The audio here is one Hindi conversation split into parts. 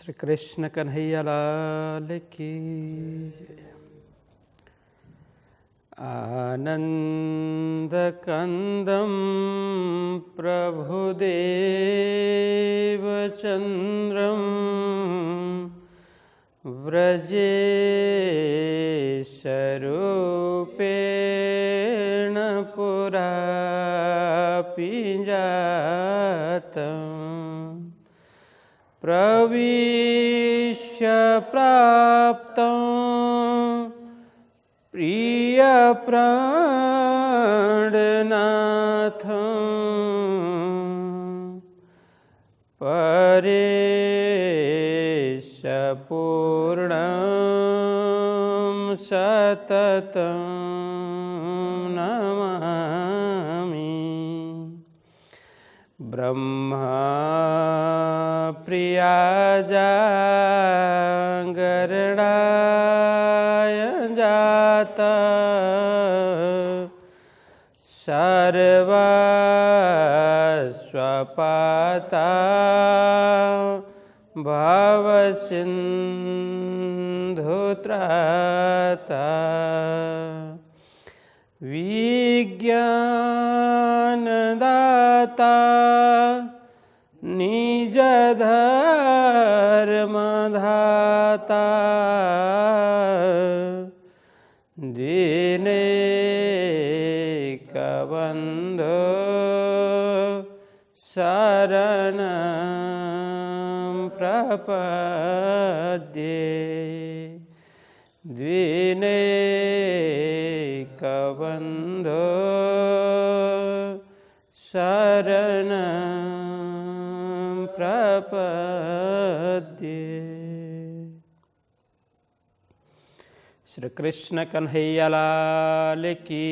श्री कृष्ण कन्हैया लाल की जय। आनंद कंदम प्रभुदेव चंद्रम व्रजेशरूपेण पुरापि जातम् प्रविश्य प्राप्तं प्रियप्राणनाथं परेश पूर्णं सततं नमामि। ब्रह्मा प्रियाजागरणाय जाता सर्वस्वपाता भवसिन्धुत्राता विज्ञानदाता निज धर्मधाता दीनैकबन्धो शरणं प्रपद्ये। दीनैकबन्धो शरणं प्रपद्ये। श्री कृष्ण कन्हैया लाल की,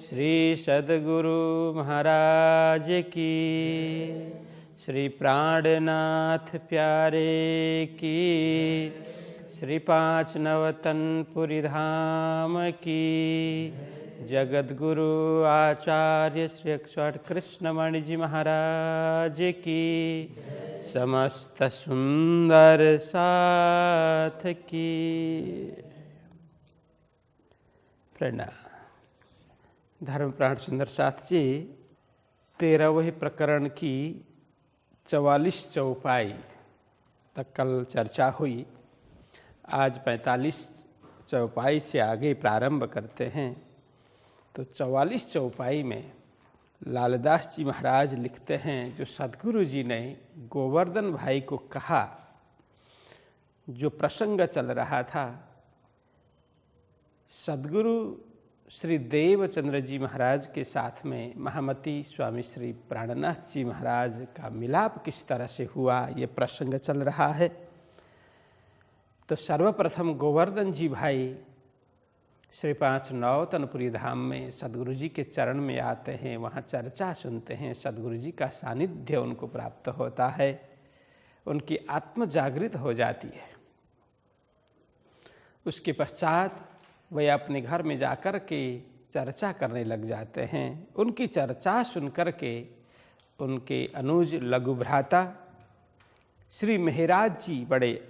श्री सद्गुरु महाराज की, श्री प्राणनाथ प्यारे की, श्री पाँच नवतनपुरी धाम की, जगद्गुरु आचार्य श्री अक्षर कृष्णमणि जी महाराज की, समस्त सुंदर साथ की प्रणाम। धर्मप्राण सुंदर साथ जी, 13वें प्रकरण की 44 चौपाई तक कल चर्चा हुई। आज 45 चौपाई से आगे प्रारंभ करते हैं। तो 44 चौपाई में लालदास जी महाराज लिखते हैं, जो सद्गुरु जी ने गोवर्धन भाई को कहा, जो प्रसंग चल रहा था, सद्गुरु श्री देवचंद्र जी महाराज के साथ में महामती स्वामी श्री प्राणनाथ जी महाराज का मिलाप किस तरह से हुआ, ये प्रसंग चल रहा है। तो सर्वप्रथम गोवर्धन जी भाई श्री पाँच नवतनपुरी धाम में सद्गुरु जी के चरण में आते हैं, वहाँ चर्चा सुनते हैं, सद्गुरु जी का सानिध्य उनको प्राप्त होता है, उनकी आत्म जागृत हो जाती है। उसके पश्चात वे अपने घर में जाकर के चर्चा करने लग जाते हैं। उनकी चर्चा सुनकर के उनके अनुज लघु भ्राता श्री मेहराज जी बड़े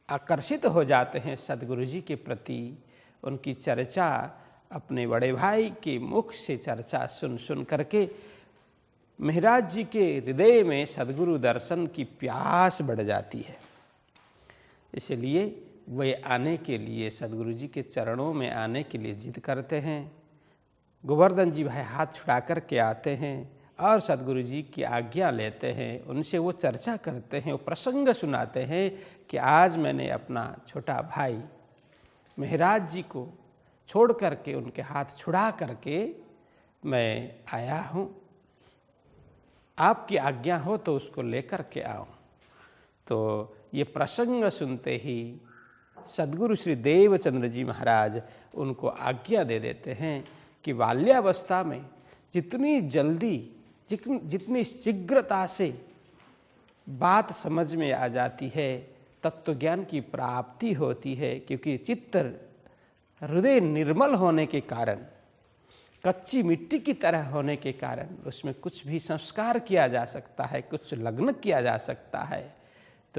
आकर्षित हो जाते हैं सद्गुरु जी के प्रति। उनकी चर्चा अपने बड़े भाई के मुख से चर्चा सुन सुन करके मेहराज जी के हृदय में सद्गुरु दर्शन की प्यास बढ़ जाती है। इसलिए वे आने के लिए, सद्गुरु जी के चरणों में आने के लिए जिद करते हैं। गोवर्धन जी भाई हाथ छुड़ा कर के आते हैं और सद्गुरु जी की आज्ञा लेते हैं। उनसे वो चर्चा करते हैं, वो प्रसंग सुनाते हैं कि आज मैंने अपना छोटा भाई मेहराज जी को छोड़ करके, उनके हाथ छुड़ा करके मैं आया हूँ, आपकी आज्ञा हो तो उसको लेकर के आऊँ। तो ये प्रसंग सुनते ही सद्गुरु श्री देवचंद्र जी महाराज उनको आज्ञा दे देते हैं कि बाल्यावस्था में जितनी जल्दी, जितनी शीघ्रता से बात समझ में आ जाती है, तत्वज्ञान की प्राप्ति होती है, क्योंकि चित्त हृदय निर्मल होने के कारण, कच्ची मिट्टी की तरह होने के कारण उसमें कुछ भी संस्कार किया जा सकता है, कुछ लग्न किया जा सकता है।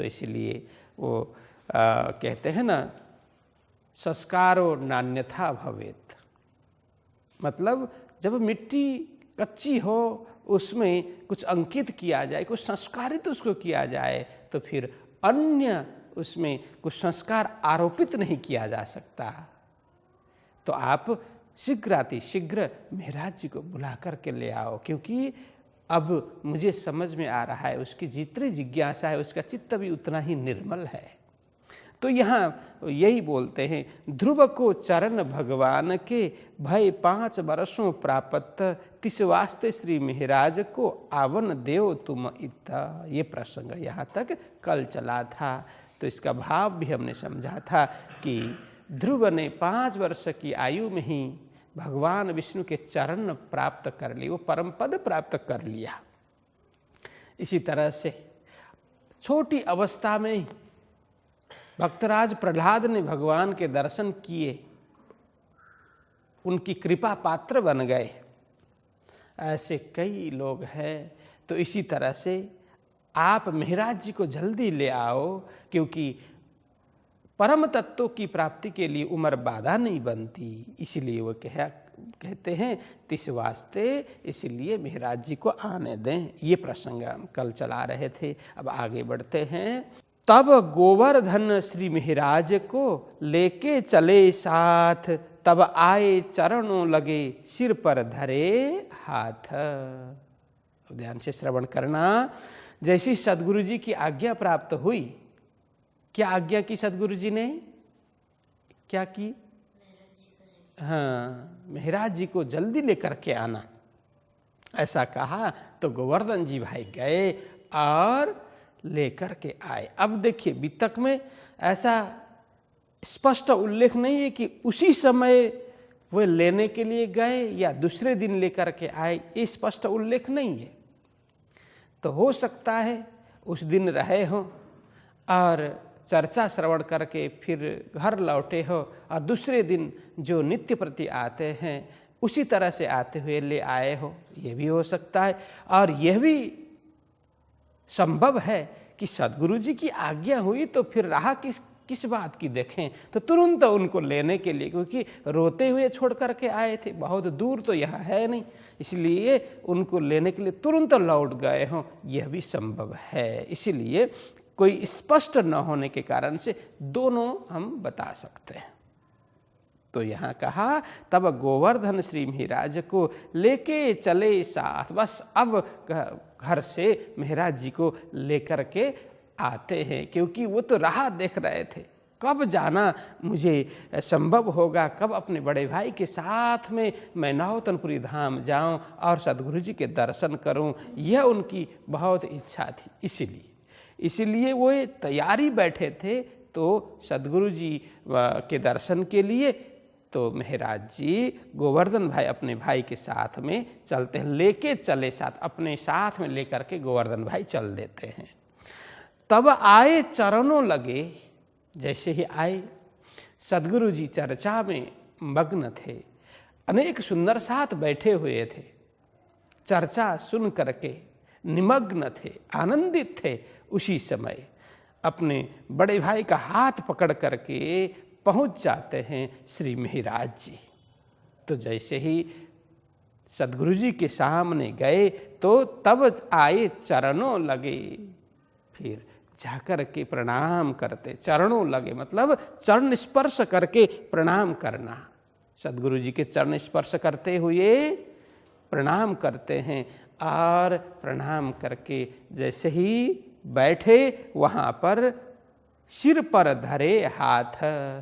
तो इसलिए वो कहते हैं ना, संस्कारो नान्यथा भवेत, मतलब जब मिट्टी कच्ची हो उसमें कुछ अंकित किया जाए, कुछ संस्कारित उसको किया जाए, तो फिर अन्य उसमें कुछ संस्कार आरोपित नहीं किया जा सकता। तो आप शीघ्र महाराज जी को बुला करके ले आओ, क्योंकि अब मुझे समझ में आ रहा है उसकी जितनी जिज्ञासा है उसका चित्त भी उतना ही निर्मल है। तो यहाँ यही बोलते हैं, ध्रुव को चरण भगवान के भय 5 वर्षों प्राप्त, तिस वास्ते श्री महाराज को आवन देव तुम इत्ता। ये प्रसंग यहाँ तक कल चला था। तो इसका भाव भी हमने समझा था कि ध्रुव ने 5 वर्ष की आयु में ही भगवान विष्णु के चरण प्राप्त कर लिए, वो परम पद प्राप्त कर लिया। इसी तरह से छोटी अवस्था में ही भक्तराज प्रहलाद ने भगवान के दर्शन किए, उनकी कृपा पात्र बन गए। ऐसे कई लोग हैं। तो इसी तरह से आप महाराज जी को जल्दी ले आओ, क्योंकि परम तत्वों की प्राप्ति के लिए उम्र बाधा नहीं बनती। इसलिए वो कहते हैं तिस वास्ते, इसलिए महाराज जी को आने दें। ये प्रसंग हम कल चला रहे थे। अब आगे बढ़ते हैं। तब गोवर्धन श्री महाराज को लेके चले साथ, तब आए चरणों लगे सिर पर धरे हाथ। ध्यान से श्रवण करना। जैसी सदगुरु जी की आज्ञा प्राप्त हुई, क्या आज्ञा की सदगुरु जी ने? क्या की? हाँ, महाराज जी को जल्दी लेकर के आना, ऐसा कहा। तो गोवर्धन जी भाई गए और लेकर के आए। अब देखिए, वितक में ऐसा स्पष्ट उल्लेख नहीं है कि उसी समय वे लेने के लिए गए या दूसरे दिन लेकर के आए, ये स्पष्ट उल्लेख नहीं है। तो हो सकता है उस दिन रहे हो और चर्चा श्रवण करके फिर घर लौटे हो और दूसरे दिन जो नित्य प्रति आते हैं उसी तरह से आते हुए ले आए हो, ये भी हो सकता है। और यह भी संभव है कि सदगुरु जी की आज्ञा हुई तो फिर राह किस बात की देखें, तो तुरंत उनको लेने के लिए, क्योंकि रोते हुए छोड़ करके आए थे, बहुत दूर तो यहाँ है नहीं, इसलिए उनको लेने के लिए तुरंत लौट गए हों, यह भी संभव है। इसलिए कोई स्पष्ट न होने के कारण से दोनों हम बता सकते हैं। तो यहाँ कहा तब गोवर्धन श्री महाराज को लेके चले साथ। बस अब घर से महाराज जी को लेकर के आते हैं, क्योंकि वो तो राह देख रहे थे, कब जाना मुझे संभव होगा, कब अपने बड़े भाई के साथ में मैं नौतनपुरी धाम जाऊं और सदगुरु जी के दर्शन करूं, यह उनकी बहुत इच्छा थी। इसलिए वो तैयारी बैठे थे। तो सदगुरु जी के दर्शन के लिए तो महाराज जी गोवर्धन भाई अपने भाई के साथ में चलते हैं, लेके चले साथ, अपने साथ में लेकर के गोवर्धन भाई चल देते हैं। तब आए चरणों लगे। जैसे ही आए सदगुरु जी चर्चा में मग्न थे, अनेक सुंदर साथ बैठे हुए थे, चर्चा सुन करके निमग्न थे, आनंदित थे। उसी समय अपने बड़े भाई का हाथ पकड़ करके पहुंच जाते हैं श्री महाराज जी। तो जैसे ही सदगुरु जी के सामने गए तो तब आए चरणों लगे, फिर जाकर के प्रणाम करते। चरणों लगे मतलब चरण स्पर्श करके प्रणाम करना। सदगुरु जी के चरण स्पर्श करते हुए प्रणाम करते हैं और प्रणाम करके जैसे ही बैठे वहाँ पर सिर पर धरे हाथ।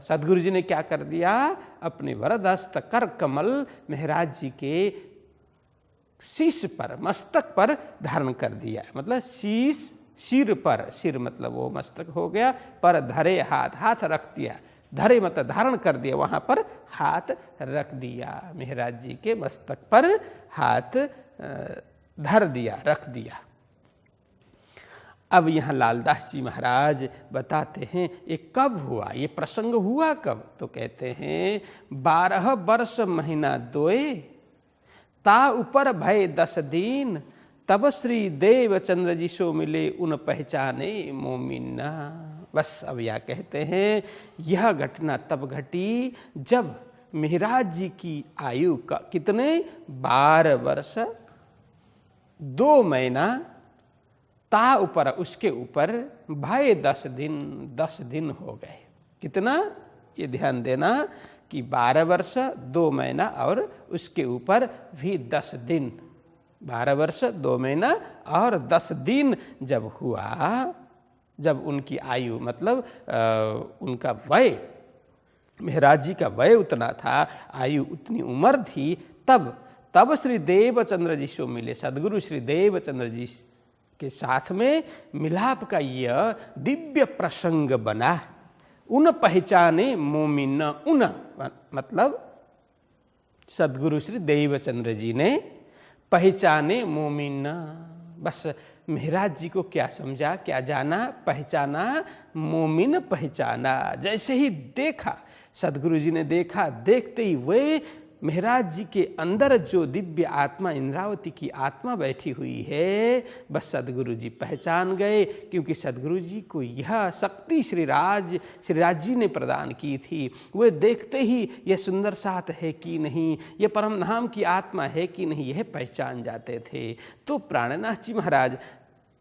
सदगुरु जी ने क्या कर दिया? अपने वरदस्त कर कमल महाराज जी के शीश पर, मस्तक पर धारण कर दिया। मतलब शीश सिर पर, सिर मतलब वो मस्तक हो गया, पर धरे हाथ, हाथ रख दिया। धरे मतलब धारण कर दिया, वहाँ पर हाथ रख दिया। महाराज जी के मस्तक पर हाथ धर दिया, रख दिया। अब यहाँ लालदास जी महाराज बताते हैं ये कब हुआ, ये प्रसंग हुआ कब? तो कहते हैं 12 वर्ष महीना 2 ता ऊपर भय 10 दिन, तब श्री देवचंद्र जी सो मिले उन पहचाने मोमिना। बस अब यह कहते हैं यह घटना तब घटी जब मेहराज जी की आयु का कितने 12 वर्ष 2 महीना ता ऊपर उसके ऊपर भाई 10 दिन हो गए। कितना, ये ध्यान देना कि 12 वर्ष 2 महीना और उसके ऊपर भी 10 दिन, 12 वर्ष 2 महीना और 10 दिन जब हुआ, जब उनकी आयु मतलब उनका वय, मेहराज जी का वय उतना था, आयु उतनी उम्र थी, तब श्री देवचंद्र जी से मिले। सदगुरु श्री देवचंद्र जी के साथ में मिलाप का यह दिव्य प्रसंग बना। उन पहचाने मोमिन, उन मतलब सदगुरु श्री देवचंद्र जी ने पहचाने मोमिन। बस मेहराज जी को क्या समझा, क्या जाना, पहचाना, मोमिन पहचाना। जैसे ही देखा, सदगुरु जी ने देखा, देखते ही वे मेहराज जी के अंदर जो दिव्य आत्मा, इंद्रावती की आत्मा बैठी हुई है, बस सदगुरु जी पहचान गए। क्योंकि सदगुरु जी को यह शक्ति श्रीराज जी ने प्रदान की थी। वे देखते ही यह सुंदर साथ है कि नहीं, यह परम धाम की आत्मा है कि नहीं, यह पहचान जाते थे। तो प्राणनाथ जी महाराज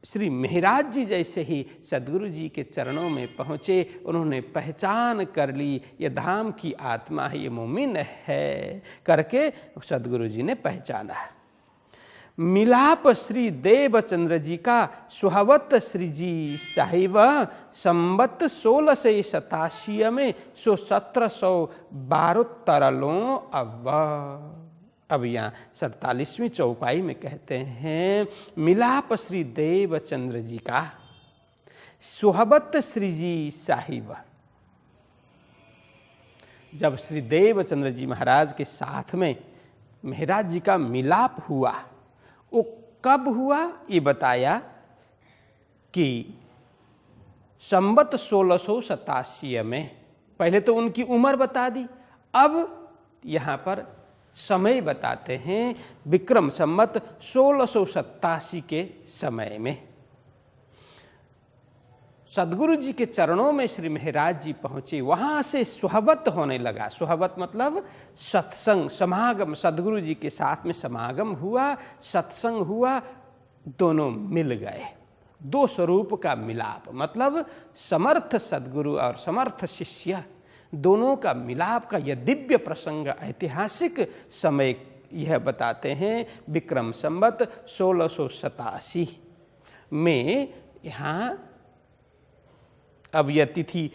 श्री मेहराज जी जैसे ही सदगुरु जी के चरणों में पहुँचे, उन्होंने पहचान कर ली ये धाम की आत्मा है, ये मोमिन है करके सदगुरु जी ने पहचाना। मिलाप श्री देवचंद्र जी का सुहवत श्री जी साहिब संबत 1687 में 1712 तरलों अब यहाँ 47वीं चौपाई में कहते हैं मिलाप श्री देवचंद्र जी का सुहबत श्री जी साहिब। जब श्री देवचंद्र जी महाराज के साथ में मेहराज जी का मिलाप हुआ, वो कब हुआ ये बताया कि संबत 1687 में। पहले तो उनकी उम्र बता दी, अब यहाँ पर समय बताते हैं विक्रम संवत 1687 के समय में सदगुरु जी के चरणों में श्री मेहराज जी पहुंचे। वहां से सुहबत होने लगा। सुहबत मतलब सत्संग, समागम, सदगुरु जी के साथ में समागम हुआ, सत्संग हुआ, दोनों मिल गए। 2 स्वरूप का मिलाप, मतलब समर्थ सदगुरु और समर्थ शिष्य, दोनों का मिलाप का यह दिव्य प्रसंग ऐतिहासिक समय यह बताते हैं विक्रम संवत 1687 में। यहाँ अब यह तिथि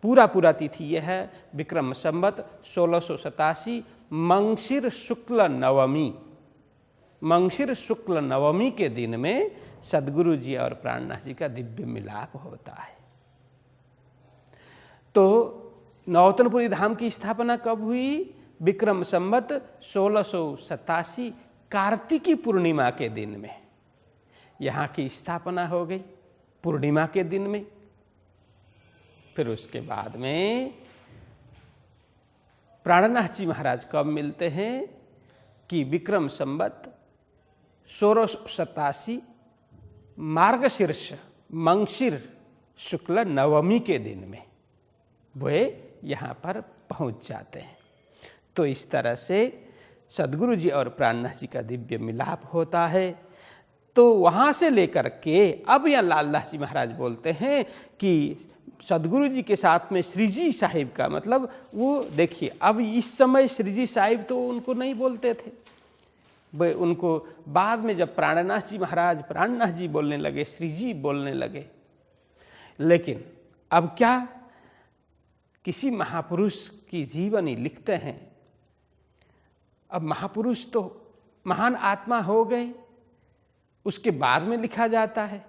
पूरा तिथि यह है विक्रम संवत 1687 मंगशिर शुक्ल नवमी। मंगशिर शुक्ल नवमी के दिन में सदगुरु जी और प्राणनाथ जी का दिव्य मिलाप होता है। तो नौतनपुरी धाम की स्थापना कब हुई? विक्रम संवत 1687 कार्तिकी पूर्णिमा के दिन में यहाँ की स्थापना हो गई, पूर्णिमा के दिन में। फिर उसके बाद में प्राणनाथ जी महाराज कब मिलते हैं कि विक्रम संवत 1687 मार्गशीर्ष मंगशिर शुक्ल नवमी के दिन में वे यहाँ पर पहुँच जाते हैं। तो इस तरह से सदगुरु जी और प्राणनाथ जी का दिव्य मिलाप होता है। तो वहाँ से लेकर के अब यहाँ लालदास जी महाराज बोलते हैं कि सदगुरु जी के साथ में श्री जी साहिब का मतलब वो देखिए, अब इस समय श्री जी साहिब तो उनको नहीं बोलते थे, वे उनको बाद में जब प्राणनाथ जी महाराज प्राणनाथ जी बोलने लगे, श्री जी बोलने लगे। लेकिन अब क्या, किसी महापुरुष की जीवनी लिखते हैं, अब महापुरुष तो महान आत्मा हो गए, उसके बाद में लिखा जाता है,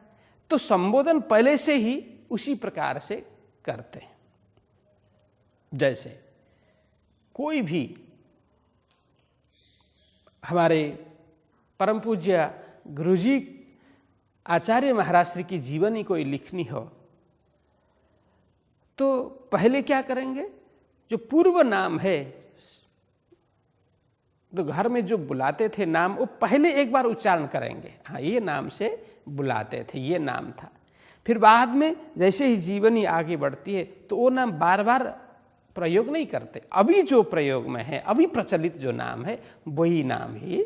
तो संबोधन पहले से ही उसी प्रकार से करते हैं। जैसे कोई भी हमारे परम पूज्य गुरुजी आचार्य महाराज श्री की जीवनी कोई लिखनी हो तो पहले क्या करेंगे, जो पूर्व नाम है तो घर में जो बुलाते थे नाम, वो पहले एक बार उच्चारण करेंगे, हाँ ये नाम से बुलाते थे, ये नाम था। फिर बाद में जैसे ही जीवनी आगे बढ़ती है तो वो नाम बार बार प्रयोग नहीं करते। अभी जो प्रयोग में है, अभी प्रचलित जो नाम है, वही नाम ही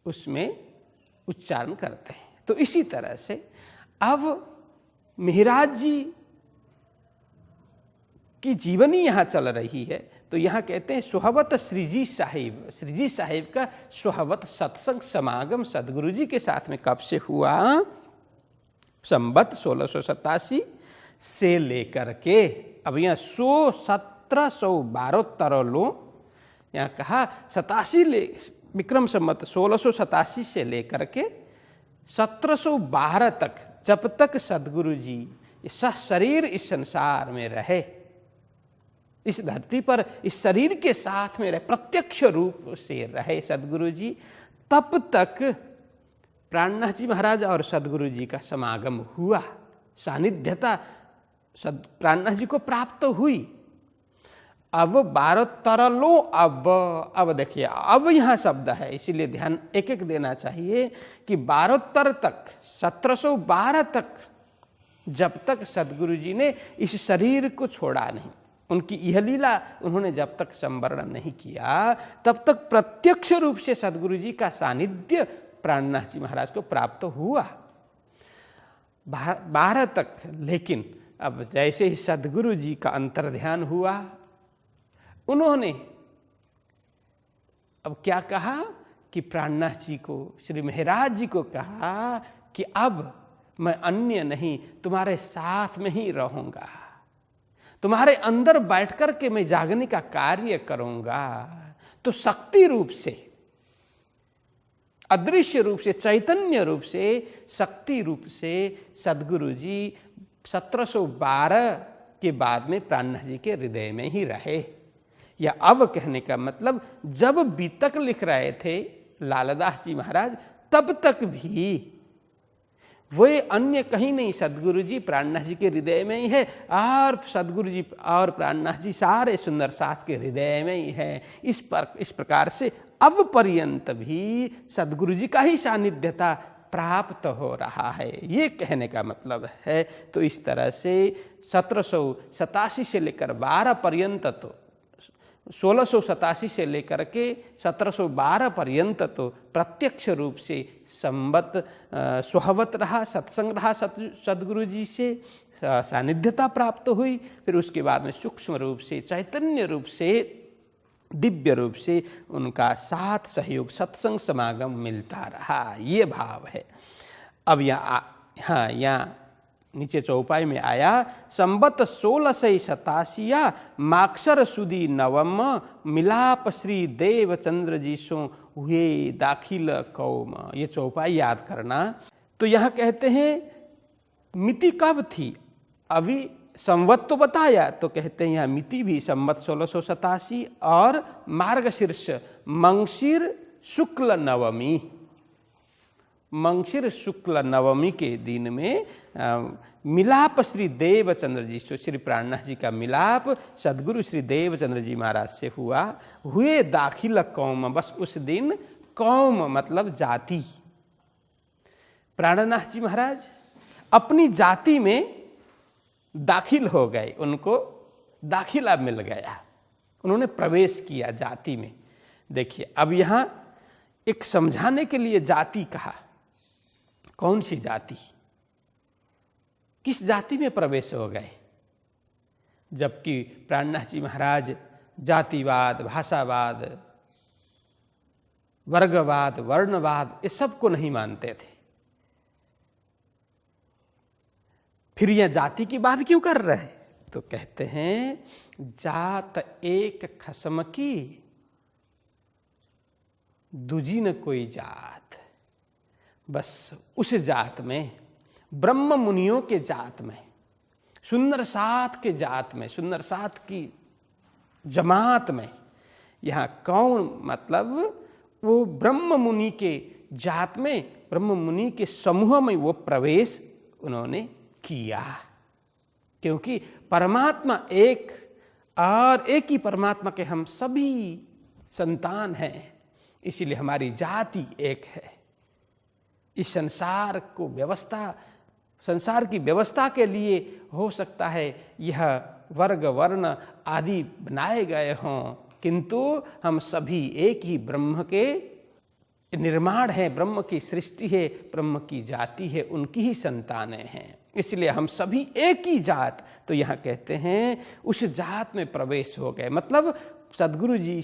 उसमें उच्चारण करते हैं। तो इसी तरह से अब मिहिराज जी की जीवनी यहाँ चल रही है, तो यहाँ कहते हैं सुहवत श्रीजी साहिब। श्रीजी साहिब का सुहवत सत्संग समागम सदगुरु जी के साथ में कब से हुआ? संबत 1687 से लेकर के अब यहाँ 1712 तरलो, यहाँ कहा 87 विक्रम संबत 1687 से लेकर के 1712 तक, जब तक सदगुरु जी शरीर इस संसार में रहे, इस धरती पर इस शरीर के साथ में रहे, प्रत्यक्ष रूप से रहे सदगुरु जी, तब तक प्राणनाथ जी महाराज और सदगुरु जी का समागम हुआ, सानिध्यता प्राणनाथ जी को प्राप्त हुई। अब 12 तरलो, अब देखिए, अब यहाँ शब्द है, इसीलिए ध्यान एक एक देना चाहिए कि 12 तर तक, 1712 तक, जब तक सदगुरु जी ने इस शरीर को छोड़ा नहीं, उनकी यह लीला उन्होंने जब तक संवरण नहीं किया, तब तक प्रत्यक्ष रूप से सदगुरु जी का सानिध्य प्राणनाथ जी महाराज को प्राप्त हुआ 12 तक। लेकिन अब जैसे ही सदगुरु जी का अंतर्ध्यान हुआ, उन्होंने अब क्या कहा कि प्राणनाथ जी को, श्री मिहिराज जी को कहा कि अब मैं अन्य नहीं, तुम्हारे साथ में ही रहूंगा, तुम्हारे अंदर बैठकर के मैं जागने का कार्य करूंगा। तो शक्ति रूप से, अदृश्य रूप से, चैतन्य रूप से, शक्ति रूप से सदगुरु जी 1712 के बाद में प्राणनाथ जी के हृदय में ही रहे। या अब कहने का मतलब, जब बीतक लिख रहे थे लालदास जी महाराज, तब तक भी वे अन्य कहीं नहीं, सदगुरु जी प्राणनाथ जी के हृदय में ही है, और सदगुरु जी और प्राणनाथ जी सारे सुंदर साथ के हृदय में ही है। इस प्रकार से अब पर्यंत भी सदगुरु जी का ही सानिध्यता प्राप्त हो रहा है, ये कहने का मतलब है। तो इस तरह से 1787 से लेकर 12 पर्यंत, तो 1687 से लेकर के 1712 पर्यंत तो प्रत्यक्ष रूप से संबत सुहवत रहा, सत्संग रहा सदगुरु जी से, सानिध्यता प्राप्त हुई। फिर उसके बाद में सूक्ष्म रूप से, चैतन्य रूप से, दिव्य रूप से उनका साथ सहयोग, सत्संग समागम मिलता रहा, ये भाव है। अब यहाँ नीचे चौपाई में आया, संबत 1687 माक्षर सुदी नवम, मिलाप श्री देवचंद्र जी सो हुए दाखिल कौम। ये चौपाई याद करना। तो यहाँ कहते हैं मिति कब थी, अभी संवत तो बताया, तो कहते हैं यहाँ मिति भी संवत 1687 और मार्गशीर्ष मंगशीर शुक्ल नवमी, मंगशीर शुक्ल नवमी के दिन में मिलाप श्री देवचंद्र जी से, श्री प्राणनाथ जी का मिलाप सदगुरु श्री देवचंद्र जी महाराज से हुआ। हुए दाखिल कौम, बस उस दिन कौम मतलब जाति, प्राणनाथ जी महाराज अपनी जाति में दाखिल हो गए, उनको दाखिला मिल गया, उन्होंने प्रवेश किया जाति में। देखिए अब यहाँ एक समझाने के लिए जाति कहा, कौन सी जाति, किस जाति में प्रवेश हो गए, जबकि प्राणनाथ जी महाराज जातिवाद, भाषावाद, वर्गवाद, वर्णवाद ये सब को नहीं मानते थे। फिर यह जाति की बात क्यों कर रहे हैं? तो कहते हैं जात एक खसम की, दूजी न कोई जात। बस उस जात में, ब्रह्म मुनियों के जात में, सुंदर साथ के जात में, सुंदर साथ की जमात में, यहाँ कौन मतलब वो ब्रह्म मुनि के जात में, ब्रह्म मुनि के समूह में वो प्रवेश उन्होंने किया। क्योंकि परमात्मा एक और एक ही परमात्मा के हम सभी संतान हैं, इसीलिए हमारी जाति एक है। इस संसार की व्यवस्था के लिए हो सकता है यह वर्ग वर्ण आदि बनाए गए हों, किंतु हम सभी एक ही ब्रह्म के निर्माण है, ब्रह्म की सृष्टि है, ब्रह्म की जाति है, उनकी ही संतानें हैं। इसलिए हम सभी एक ही जात। तो यहाँ कहते हैं उस जात में प्रवेश हो गए, मतलब सद्गुरु जी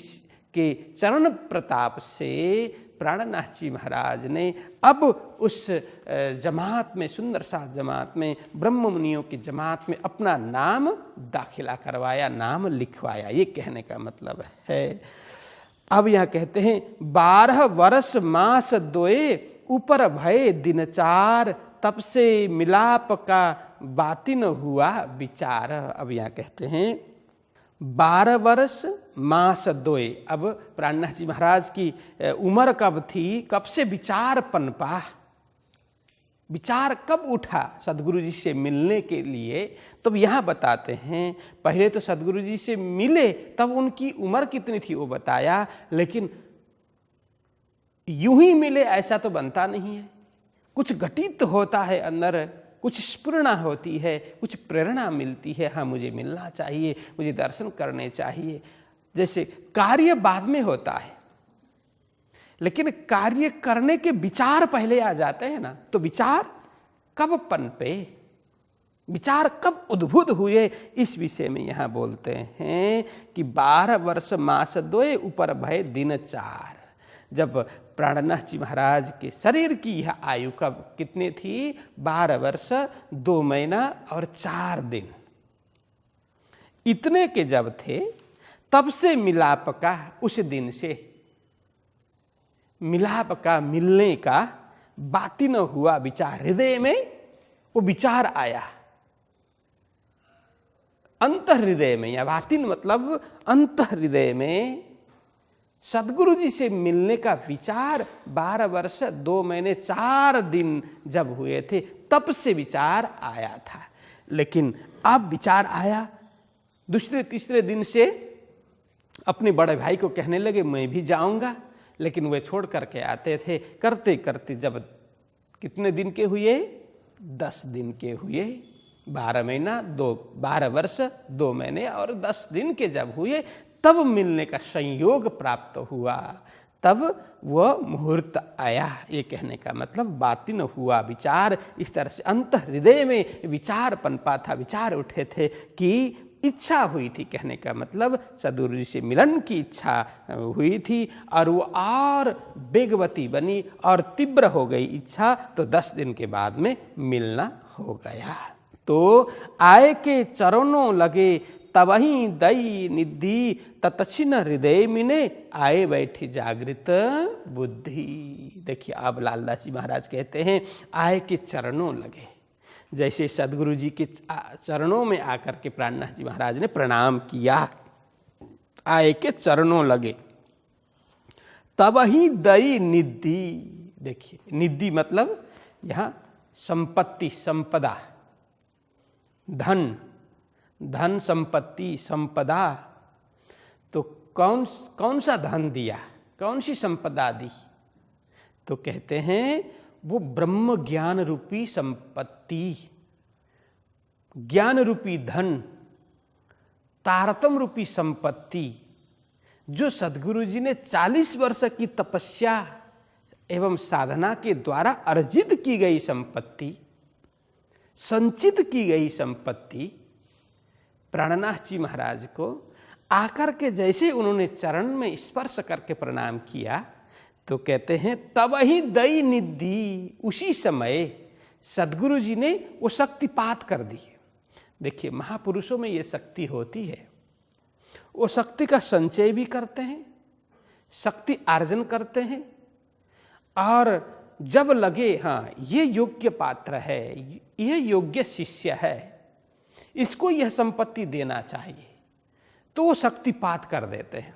के चरण प्रताप से प्राणनाथ जी महाराज ने अब उस जमात में, सुंदर सा जमात में, ब्रह्म मुनियों की जमात में अपना नाम दाखिला करवाया, नाम लिखवाया। ये कहने का मतलब है। अब यहाँ कहते हैं 12 वर्ष मास दोए ऊपर भय दिन 4, तब से मिलाप का बातिन हुआ विचार। अब यहाँ कहते हैं 12 वर्ष मास दोए। अब प्राणनाथ जी महाराज की उम्र कब थी, कब से विचार पनपा, विचार कब उठा सदगुरु जी से मिलने के लिए, तब यहाँ बताते हैं। पहले तो सदगुरु जी से मिले तब उनकी उम्र कितनी थी वो बताया, लेकिन यूं ही मिले ऐसा तो बनता नहीं है। कुछ घटित होता है अंदर, कुछ स्फुरणा होती है, कुछ प्रेरणा मिलती है, हाँ मुझे मिलना चाहिए, मुझे दर्शन करने चाहिए। जैसे कार्य बाद में होता है, लेकिन कार्य करने के विचार पहले आ जाते हैं ना, तो विचार कब पनपे, विचार कब उद्भुत हुए, इस विषय में यहाँ बोलते हैं कि 12 वर्ष मास दोए ऊपर भय दिन 4। जब प्राणनाथ जी महाराज के शरीर की यह आयु कब कितनी थी, 12 वर्ष 2 महीना और 4 दिन, इतने के जब थे, तब से मिलाप का, उस दिन से मिलाप का, मिलने का बातिन हुआ विचार, हृदय में वो विचार आया, अंत हृदय में, या बातिन मतलब अंत हृदय में सदगुरु जी से मिलने का विचार 12 वर्ष 2 महीने 4 दिन जब हुए थे, तब से विचार आया था। लेकिन अब विचार आया, दूसरे तीसरे दिन से अपने बड़े भाई को कहने लगे मैं भी जाऊंगा, लेकिन वे छोड़ करके आते थे। करते करते जब कितने दिन के हुए, 10 दिन के हुए, 12 वर्ष 2 महीने और 10 दिन के जब हुए, तब मिलने का संयोग प्राप्त हुआ, तब वह मुहूर्त आया। ये कहने का मतलब बातिन हुआ विचार, इस तरह से अंत हृदय में विचार पनपा था, विचार उठे थे कि इच्छा हुई थी। कहने का मतलब सदगुरु जी से मिलन की इच्छा हुई थी और वो और वेगवती बनी और तीव्र हो गई इच्छा, तो 10 दिन के बाद में मिलना हो गया। तो आए के चरणों लगे तबही दई निधि, ततछिन हृदय मिने आए बैठी जागृत बुद्धि। देखिए अब लालदास जी महाराज कहते हैं आए के चरणों लगे, जैसे सदगुरु जी के चरणों में आकर के प्राणनाथ जी महाराज ने प्रणाम किया, आए के चरणों लगे, तबही दई निधि। देखिए निधि मतलब यहाँ संपत्ति, संपदा, धन, धन संपत्ति, संपदा। तो कौन सा धन दिया, कौन सी संपदा दी, तो कहते हैं वो ब्रह्म ज्ञान रूपी संपत्ति, ज्ञान रूपी धन, तारतम रूपी संपत्ति, जो सदगुरु जी ने 40 वर्ष की तपस्या एवं साधना के द्वारा अर्जित की गई संपत्ति, संचित की गई संपत्ति, प्राणनाथ जी महाराज को आकर के जैसे उन्होंने चरण में स्पर्श करके प्रणाम किया, तो कहते हैं तबही दई निधि, उसी समय सदगुरु जी ने वो शक्तिपात कर दी। देखिए महापुरुषों में ये शक्ति होती है, वो शक्ति का संचय भी करते हैं, शक्ति अर्जन करते हैं, और जब लगे हाँ ये योग्य पात्र है, ये योग्य शिष्य है, इसको यह संपत्ति देना चाहिए, तो वो शक्तिपात कर देते हैं।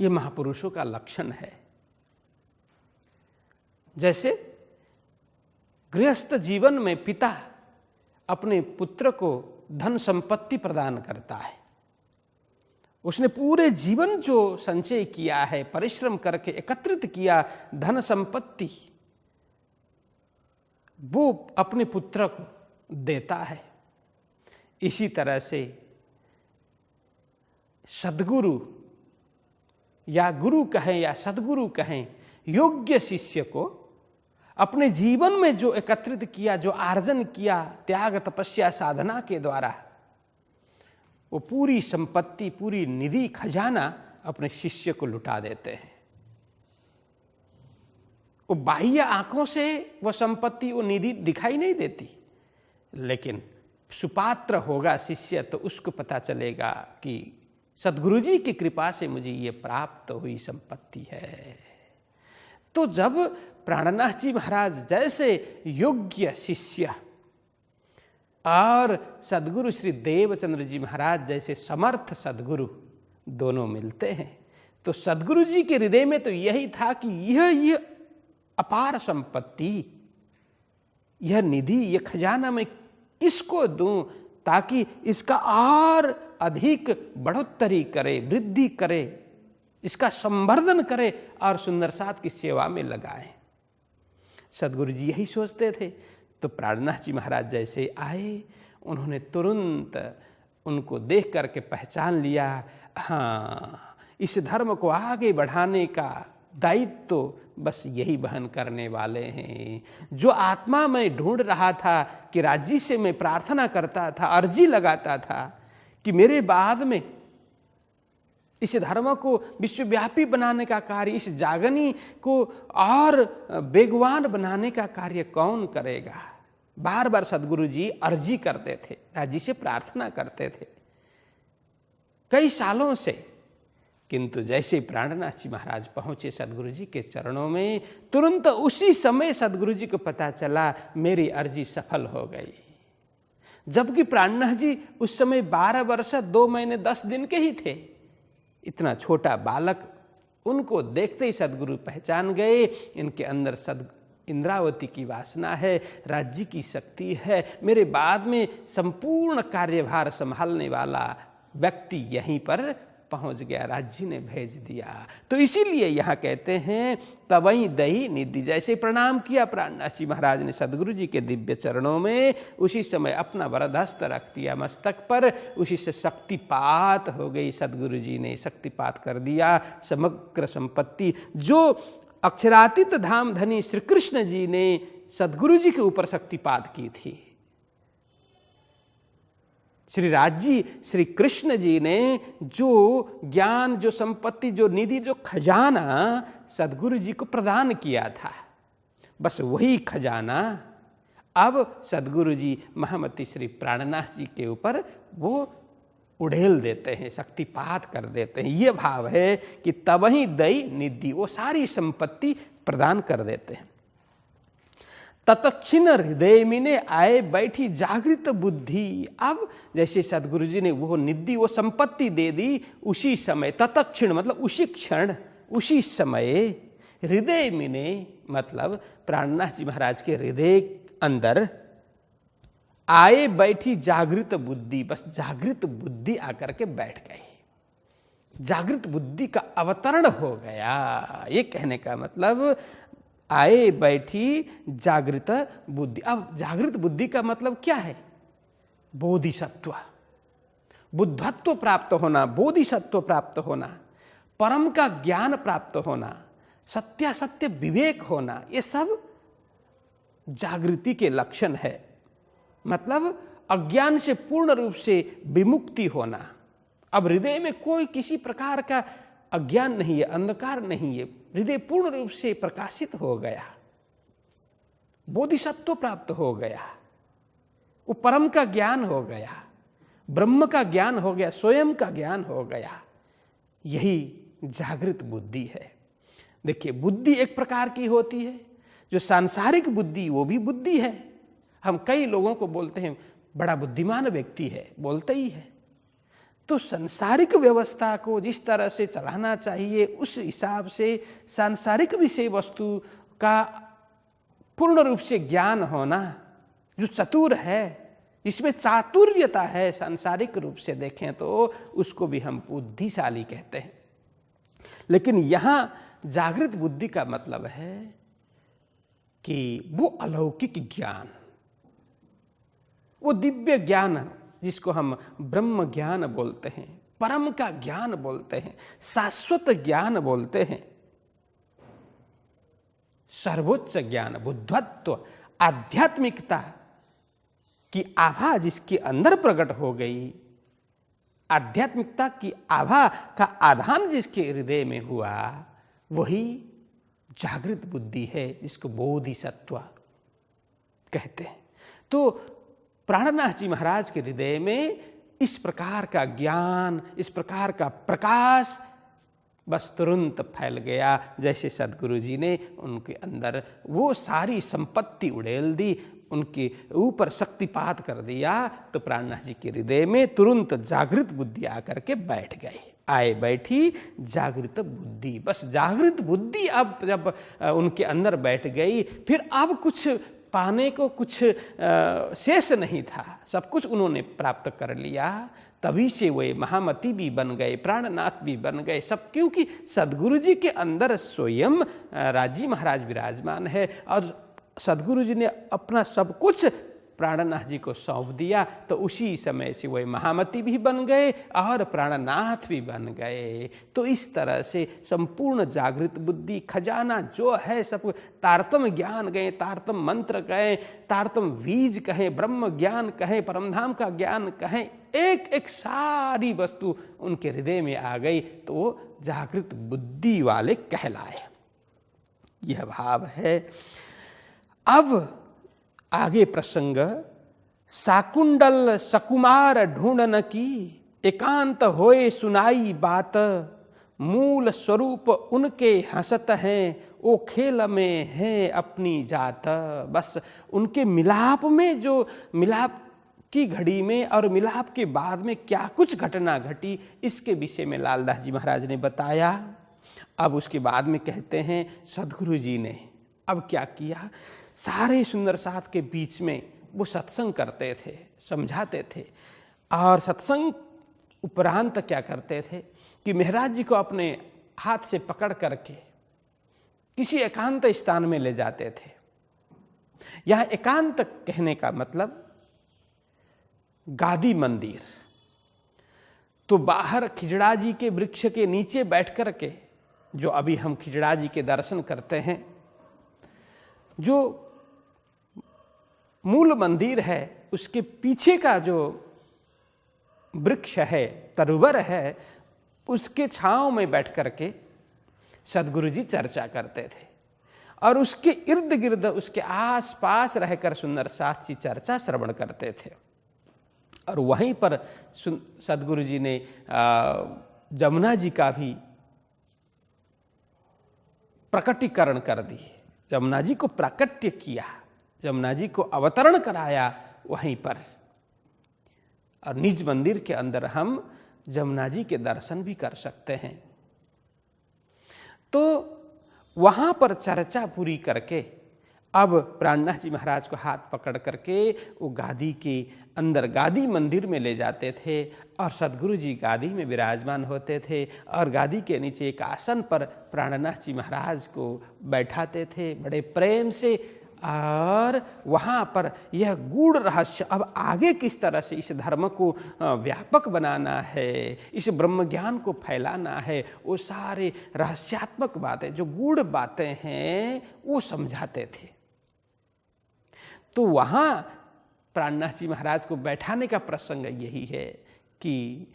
ये महापुरुषों का लक्षण है। जैसे गृहस्थ जीवन में पिता अपने पुत्र को धन संपत्ति प्रदान करता है, उसने पूरे जीवन जो संचय किया है, परिश्रम करके एकत्रित किया धन संपत्ति, वो अपने पुत्र को देता है। इसी तरह से सद्गुरु या गुरु कहें या सद्गुरु कहें, योग्य शिष्य को अपने जीवन में जो एकत्रित किया, जो आर्जन किया त्याग तपस्या साधना के द्वारा, वो पूरी संपत्ति, पूरी निधि खजाना अपने शिष्य को लुटा देते हैं। वो बाह्य आंखों से वो संपत्ति, वो निधि दिखाई नहीं देती, लेकिन सुपात्र होगा शिष्य तो उसको पता चलेगा कि सद्गुरु जी की कृपा से मुझे ये प्राप्त हुई संपत्ति है। तो जब प्राणनाथ जी महाराज जैसे योग्य शिष्य और सद्गुरु श्री देवचंद्र जी महाराज जैसे समर्थ सद्गुरु दोनों मिलते हैं, तो सद्गुरु जी के हृदय में तो यही था कि यह अपार संपत्ति, यह निधि, यह खजाना मैं किसको दूं ताकि इसका और अधिक बढ़ोतरी करे, वृद्धि करे, इसका संवर्धन करे और सुंदर साथ की सेवा में लगाए। सद्गुरु जी यही सोचते थे। तो प्राणनाथ जी महाराज जैसे आए, उन्होंने तुरंत उनको देख करके पहचान लिया, हाँ, इस धर्म को आगे बढ़ाने का दायित्व तो बस यही वहन करने वाले हैं। जो आत्मा में ढूंढ रहा था कि राज्य से मैं प्रार्थना करता था, अर्जी लगाता था कि मेरे बाद में इस धर्म को विश्वव्यापी बनाने का कार्य, इस जागनी को और वेगवान बनाने का कार्य कौन करेगा। बार बार सद्गुरु जी अर्जी करते थे, राज्य से प्रार्थना करते थे कई सालों से। किंतु जैसे प्राणनाथ जी महाराज पहुंचे सद्गुरु जी के चरणों में, तुरंत उसी समय सद्गुरु जी को पता चला मेरी अर्जी सफल हो गई। जबकि प्राणनाथ जी उस समय 12 वर्ष 2 महीने 10 दिन के ही थे। इतना छोटा बालक, उनको देखते ही सद्गुरु पहचान गए, इनके अंदर इंद्रावती की वासना है, राज्य की शक्ति है, मेरे बाद में संपूर्ण कार्यभार संभालने वाला व्यक्ति यहीं पर पहुंच गया, राज्य ने भेज दिया। तो इसीलिए यहाँ कहते हैं तवई दही निधि। जैसे प्रणाम किया प्राणनाथ जी महाराज ने सद्गुरु जी के दिव्य चरणों में, उसी समय अपना वरदहस्त रख दिया मस्तक पर, उसी से शक्तिपात हो गई। सद्गुरु जी ने शक्तिपात कर दिया। समग्र संपत्ति जो अक्षरातीत धाम धनी श्री कृष्ण जी ने सद्गुरु जी के ऊपर शक्तिपात की थी, श्री राज्य श्री कृष्ण जी ने जो ज्ञान, जो संपत्ति, जो निधि, जो खजाना सद्गुरु जी को प्रदान किया था, बस वही खजाना अब सद्गुरु जी महामती श्री प्राणनाथ जी के ऊपर वो उड़ेल देते हैं, शक्तिपात कर देते हैं। ये भाव है कि तवही दई निधि, वो सारी संपत्ति प्रदान कर देते हैं। तत्क्षण हृदय में आए बैठी जागृत बुद्धि। अब जैसे सद्गुरु जी ने वो निधि, वो संपत्ति दे दी, उसी समय, तत्क्षण मतलब उसी क्षण, उसी समय हृदय में मतलब प्राणनाथ जी महाराज के हृदय अंदर आए बैठी जागृत बुद्धि। बस जागृत बुद्धि आकर के बैठ गई, जागृत बुद्धि का अवतरण हो गया। ये कहने का मतलब आए बैठी जागृत बुद्धि। अब जागृत बुद्धि का मतलब क्या है? बोधिसत्व, बुद्धत्व प्राप्त होना, बोधिसत्व प्राप्त होना, परम का ज्ञान प्राप्त होना, सत्यासत्य विवेक होना, ये सब जागृति के लक्षण है। मतलब अज्ञान से पूर्ण रूप से विमुक्ति होना। अब हृदय में कोई किसी प्रकार का अज्ञान नहीं है, अंधकार नहीं है, हृदय पूर्ण रूप से प्रकाशित हो गया, बोधिसत्व प्राप्त हो गया, वो परम का ज्ञान हो गया, ब्रह्म का ज्ञान हो गया, स्वयं का ज्ञान हो गया। यही जागृत बुद्धि है। देखिए, बुद्धि एक प्रकार की होती है, जो सांसारिक बुद्धि, वो भी बुद्धि है। हम कई लोगों को बोलते हैं बड़ा बुद्धिमान व्यक्ति है, बोलते ही है। तो सांसारिक व्यवस्था को जिस तरह से चलाना चाहिए, उस हिसाब से सांसारिक विषय वस्तु का पूर्ण रूप से ज्ञान होना, जो चतुर है, इसमें चातुर्यता है, सांसारिक रूप से देखें तो उसको भी हम बुद्धिशाली कहते हैं। लेकिन यहाँ जागृत बुद्धि का मतलब है कि वो अलौकिक ज्ञान, वो दिव्य ज्ञान जिसको हम ब्रह्म ज्ञान बोलते हैं, परम का ज्ञान बोलते हैं, शाश्वत ज्ञान बोलते हैं, सर्वोच्च ज्ञान, बुद्धत्व, आध्यात्मिकता की आभा जिसके अंदर प्रकट हो गई, आध्यात्मिकता की आभा का आधान जिसके हृदय में हुआ, वही जागृत बुद्धि है, जिसको बोधिसत्व कहते हैं। तो प्राणनाथ जी महाराज के हृदय में इस प्रकार का ज्ञान, इस प्रकार का प्रकाश बस तुरंत फैल गया, जैसे सदगुरु जी ने उनके अंदर वो सारी संपत्ति उड़ेल दी, उनके ऊपर शक्तिपात कर दिया। तो प्राणनाथ जी के हृदय में तुरंत जागृत बुद्धि आकर के बैठ गई, आए बैठी जागृत बुद्धि। बस जागृत बुद्धि अब जब उनके अंदर बैठ गई, फिर अब कुछ पाने को कुछ शेष नहीं था, सब कुछ उन्होंने प्राप्त कर लिया। तभी से वे महामती भी बन गए, प्राणनाथ भी बन गए, सब क्योंकि सदगुरु जी के अंदर स्वयं राजी महाराज विराजमान है और सदगुरु जी ने अपना सब कुछ प्राणनाथ जी को सौंप दिया। तो उसी समय से वह महामती भी बन गए और प्राणनाथ भी बन गए। तो इस तरह से संपूर्ण जागृत बुद्धि खजाना जो है, सब तारतम ज्ञान कहें, तारतम मंत्र कहें, तारतम बीज कहें, ब्रह्म ज्ञान कहें, परमधाम का ज्ञान कहें, एक एक सारी वस्तु उनके हृदय में आ गई, तो वो जागृत बुद्धि वाले कहलाए। यह भाव है। अब आगे प्रसंग, साकुंडल सकुमार ढूंढन की, एकांत होए सुनाई बात, मूल स्वरूप उनके हंसत हैं, ओ खेल में है अपनी जात। बस उनके मिलाप में, जो मिलाप की घड़ी में और मिलाप के बाद में क्या कुछ घटना घटी, इसके विषय में लालदास जी महाराज ने बताया। अब उसके बाद में कहते हैं सदगुरु जी ने अब क्या किया, सारे सुंदर साथ के बीच में वो सत्संग करते थे, समझाते थे, और सत्संग उपरांत क्या करते थे कि महाराज जी को अपने हाथ से पकड़ करके किसी एकांत स्थान में ले जाते थे। यहाँ एकांत कहने का मतलब गादी मंदिर। तो बाहर खिजड़ा जी के वृक्ष के नीचे बैठ कर के, जो अभी हम खिजड़ा जी के दर्शन करते हैं, जो मूल मंदिर है उसके पीछे का जो वृक्ष है, तरुवर है, उसके छांव में बैठ करके सदगुरु जी चर्चा करते थे और उसके इर्द गिर्द, उसके आस पास रहकर सुंदर साथ की चर्चा श्रवण करते थे। और वहीं पर सदगुरु जी ने जमुना जी का भी प्रकटीकरण कर दी, जमुना जी को प्राकट्य किया, जमुना जी को अवतरण कराया वहीं पर। और निज मंदिर के अंदर हम जमुना जी के दर्शन भी कर सकते हैं। तो वहाँ पर चर्चा पूरी करके अब प्राणनाथ जी महाराज को हाथ पकड़ करके वो गादी के अंदर, गादी मंदिर में ले जाते थे और सदगुरु जी गादी में विराजमान होते थे और गादी के नीचे एक आसन पर प्राणनाथ जी महाराज को बैठाते थे बड़े प्रेम से। और वहाँ पर यह गूढ़ रहस्य, अब आगे किस तरह से इस धर्म को व्यापक बनाना है, इस ब्रह्म ज्ञान को फैलाना है, वो सारे रहस्यात्मक बातें, जो गूढ़ बातें हैं, वो समझाते थे। तो वहाँ प्राणनाथ जी महाराज को बैठाने का प्रसंग यही है कि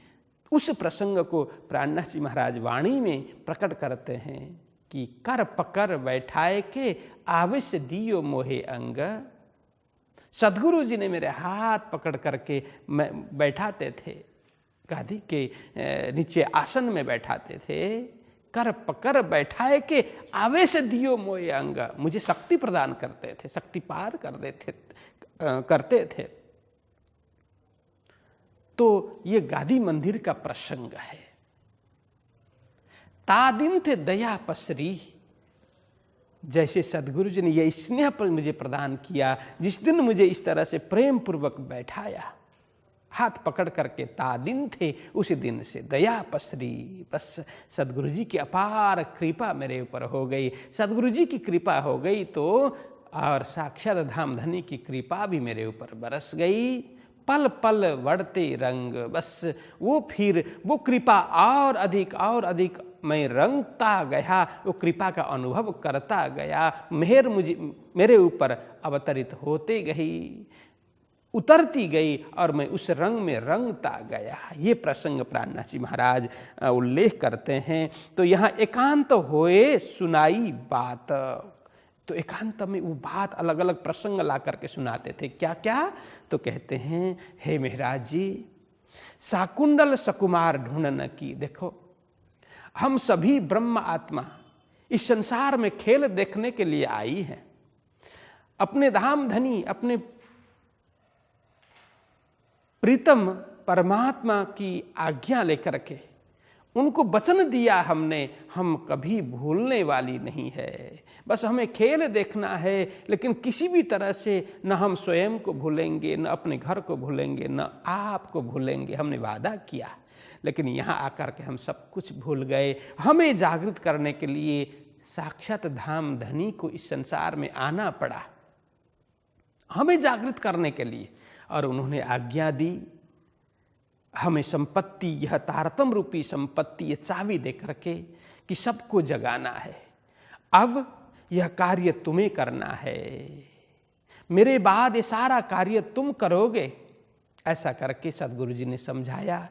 उस प्रसंग को प्राणनाथ जी महाराज वाणी में प्रकट करते हैं कि कर पकर बैठाए के आवेश दियो मोहे अंग। सदगुरु जी ने मेरे हाथ पकड़ करके बैठाते थे, गादी के नीचे आसन में बैठाते थे, कर पकर बैठाए के आवेश दियो मोहे अंग, मुझे शक्ति प्रदान करते थे, शक्तिपात करते थे। तो ये गादी मंदिर का प्रसंग है। तादिन थे दया पसरी, जैसे सद्गुरु जी ने ये स्नेह पर मुझे प्रदान किया, जिस दिन मुझे इस तरह से प्रेम पूर्वक बैठाया, हाथ पकड़ करके दिन थे, उस दिन से दया पसरी। बस सद्गुरु जी की अपार कृपा मेरे ऊपर हो गई। सद्गुरु जी की कृपा हो गई तो और साक्षात धामधनी की कृपा भी मेरे ऊपर बरस गई। पल पल बढ़ते रंग, बस फिर वो कृपा और अधिक मैं रंगता गया, वो कृपा का अनुभव करता गया। मेहर मेरे ऊपर अवतरित होते गई, उतरती गई और मैं उस रंग में रंगता गया। ये प्रसंग प्राणनाथ जी महाराज उल्लेख करते हैं। तो यहाँ एकांत होए सुनाई बात, तो एकांत में वो बात अलग अलग प्रसंग ला करके सुनाते थे। क्या क्या? तो कहते हैं, हे महाराज जी, साकुंडल सकुमार ढूंढन की। देखो, हम सभी ब्रह्म आत्मा इस संसार में खेल देखने के लिए आई हैं। अपने धाम धनी, अपने प्रीतम परमात्मा की आज्ञा लेकर के उनको वचन दिया हमने, हम कभी भूलने वाली नहीं है। बस हमें खेल देखना है, लेकिन किसी भी तरह से न हम स्वयं को भूलेंगे, न अपने घर को भूलेंगे, न आपको भूलेंगे। हमने वादा किया, लेकिन यहाँ आकर के हम सब कुछ भूल गए। हमें जागृत करने के लिए साक्षात धाम धनी को इस संसार में आना पड़ा, हमें जागृत करने के लिए। और उन्होंने आज्ञा दी, हमें संपत्ति, यह तारतम रूपी संपत्ति, ये चाबी दे करके कि सबको जगाना है। अब यह कार्य तुम्हें करना है, मेरे बाद ये सारा कार्य तुम करोगे। ऐसा करके सद्गुरु जी ने समझाया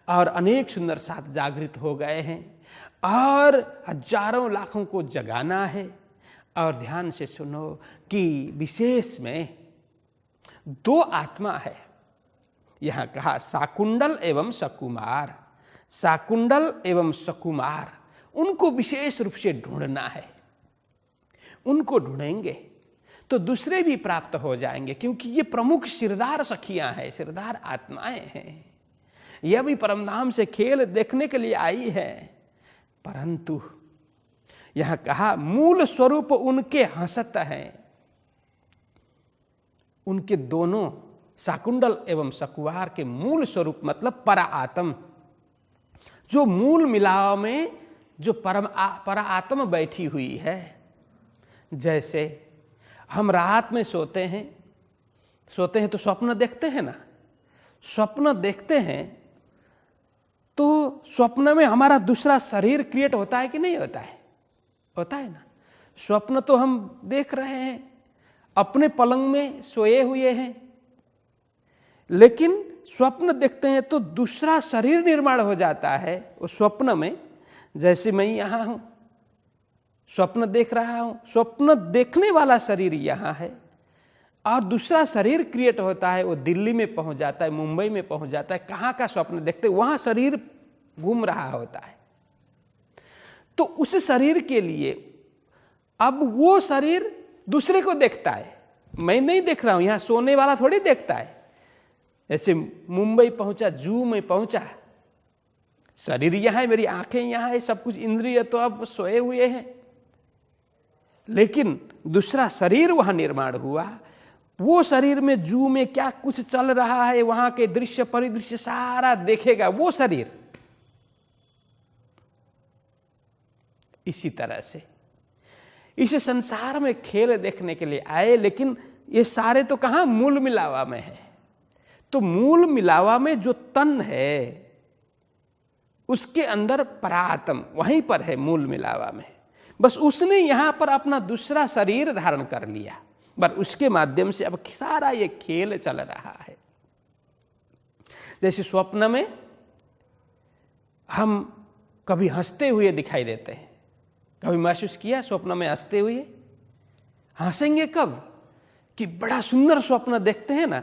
और अनेक सुंदर साथ जागृत हो गए हैं और हजारों लाखों को जगाना है। और ध्यान से सुनो कि विशेष में 2 आत्मा है। यहाँ कहा साकुंडल एवं सकुमार, साकुंडल एवं सकुमार, उनको विशेष रूप से ढूंढना है। उनको ढूंढेंगे तो दूसरे भी प्राप्त हो जाएंगे, क्योंकि ये प्रमुख सिरदार सखियां हैं, सिरदार आत्माएं हैं। यह भी परमधाम से खेल देखने के लिए आई है, परंतु यहाँ कहा मूल स्वरूप उनके हंसत हैं। उनके दोनों साकुंडल एवं सकुवार के मूल स्वरूप मतलब पराआत्म, जो मूल मिलाव में जो पराआत्म बैठी हुई है। जैसे हम रात में सोते हैं तो स्वप्न देखते हैं ना। स्वप्न देखते हैं तो स्वप्न में हमारा दूसरा शरीर क्रिएट होता है कि नहीं होता है? होता है ना। स्वप्न तो हम देख रहे हैं, अपने पलंग में सोए हुए हैं, लेकिन स्वप्न देखते हैं तो दूसरा शरीर निर्माण हो जाता है उस स्वप्न में। जैसे मैं यहाँ हूँ, स्वप्न देख रहा हूँ, स्वप्न देखने वाला शरीर यहाँ है और दूसरा शरीर क्रिएट होता है, वो दिल्ली में पहुँच जाता है, मुंबई में पहुँच जाता है। कहाँ का स्वप्न देखते, वहाँ शरीर घूम रहा होता है। तो उस शरीर के लिए अब वो शरीर दूसरे को देखता है। मैं नहीं देख रहा हूँ, यहाँ सोने वाला थोड़ी देखता है। जैसे मुंबई पहुंचा, जू में पहुंचा, शरीर यहाँ है, मेरी आंखें यहाँ है, सब कुछ इंद्रिय तो अब सोए हुए हैं, लेकिन दूसरा शरीर वहां निर्माण हुआ। वो शरीर में जू में क्या कुछ चल रहा है, वहां के दृश्य परिदृश्य सारा देखेगा वो शरीर। इसी तरह से इस संसार में खेल देखने के लिए आए, लेकिन ये सारे तो कहाँ मूल मिलावा में है। तो मूल मिलावा में जो तन है उसके अंदर परात्म वहीं पर है, मूल मिलावा में। बस उसने यहां पर अपना दूसरा शरीर धारण कर लिया, बस उसके माध्यम से अब सारा ये खेल चल रहा है। जैसे स्वप्न में हम कभी हंसते हुए दिखाई देते हैं, कभी महसूस किया स्वप्न में हंसते हुए? हंसेंगे कब? कि बड़ा सुंदर स्वप्न देखते हैं ना,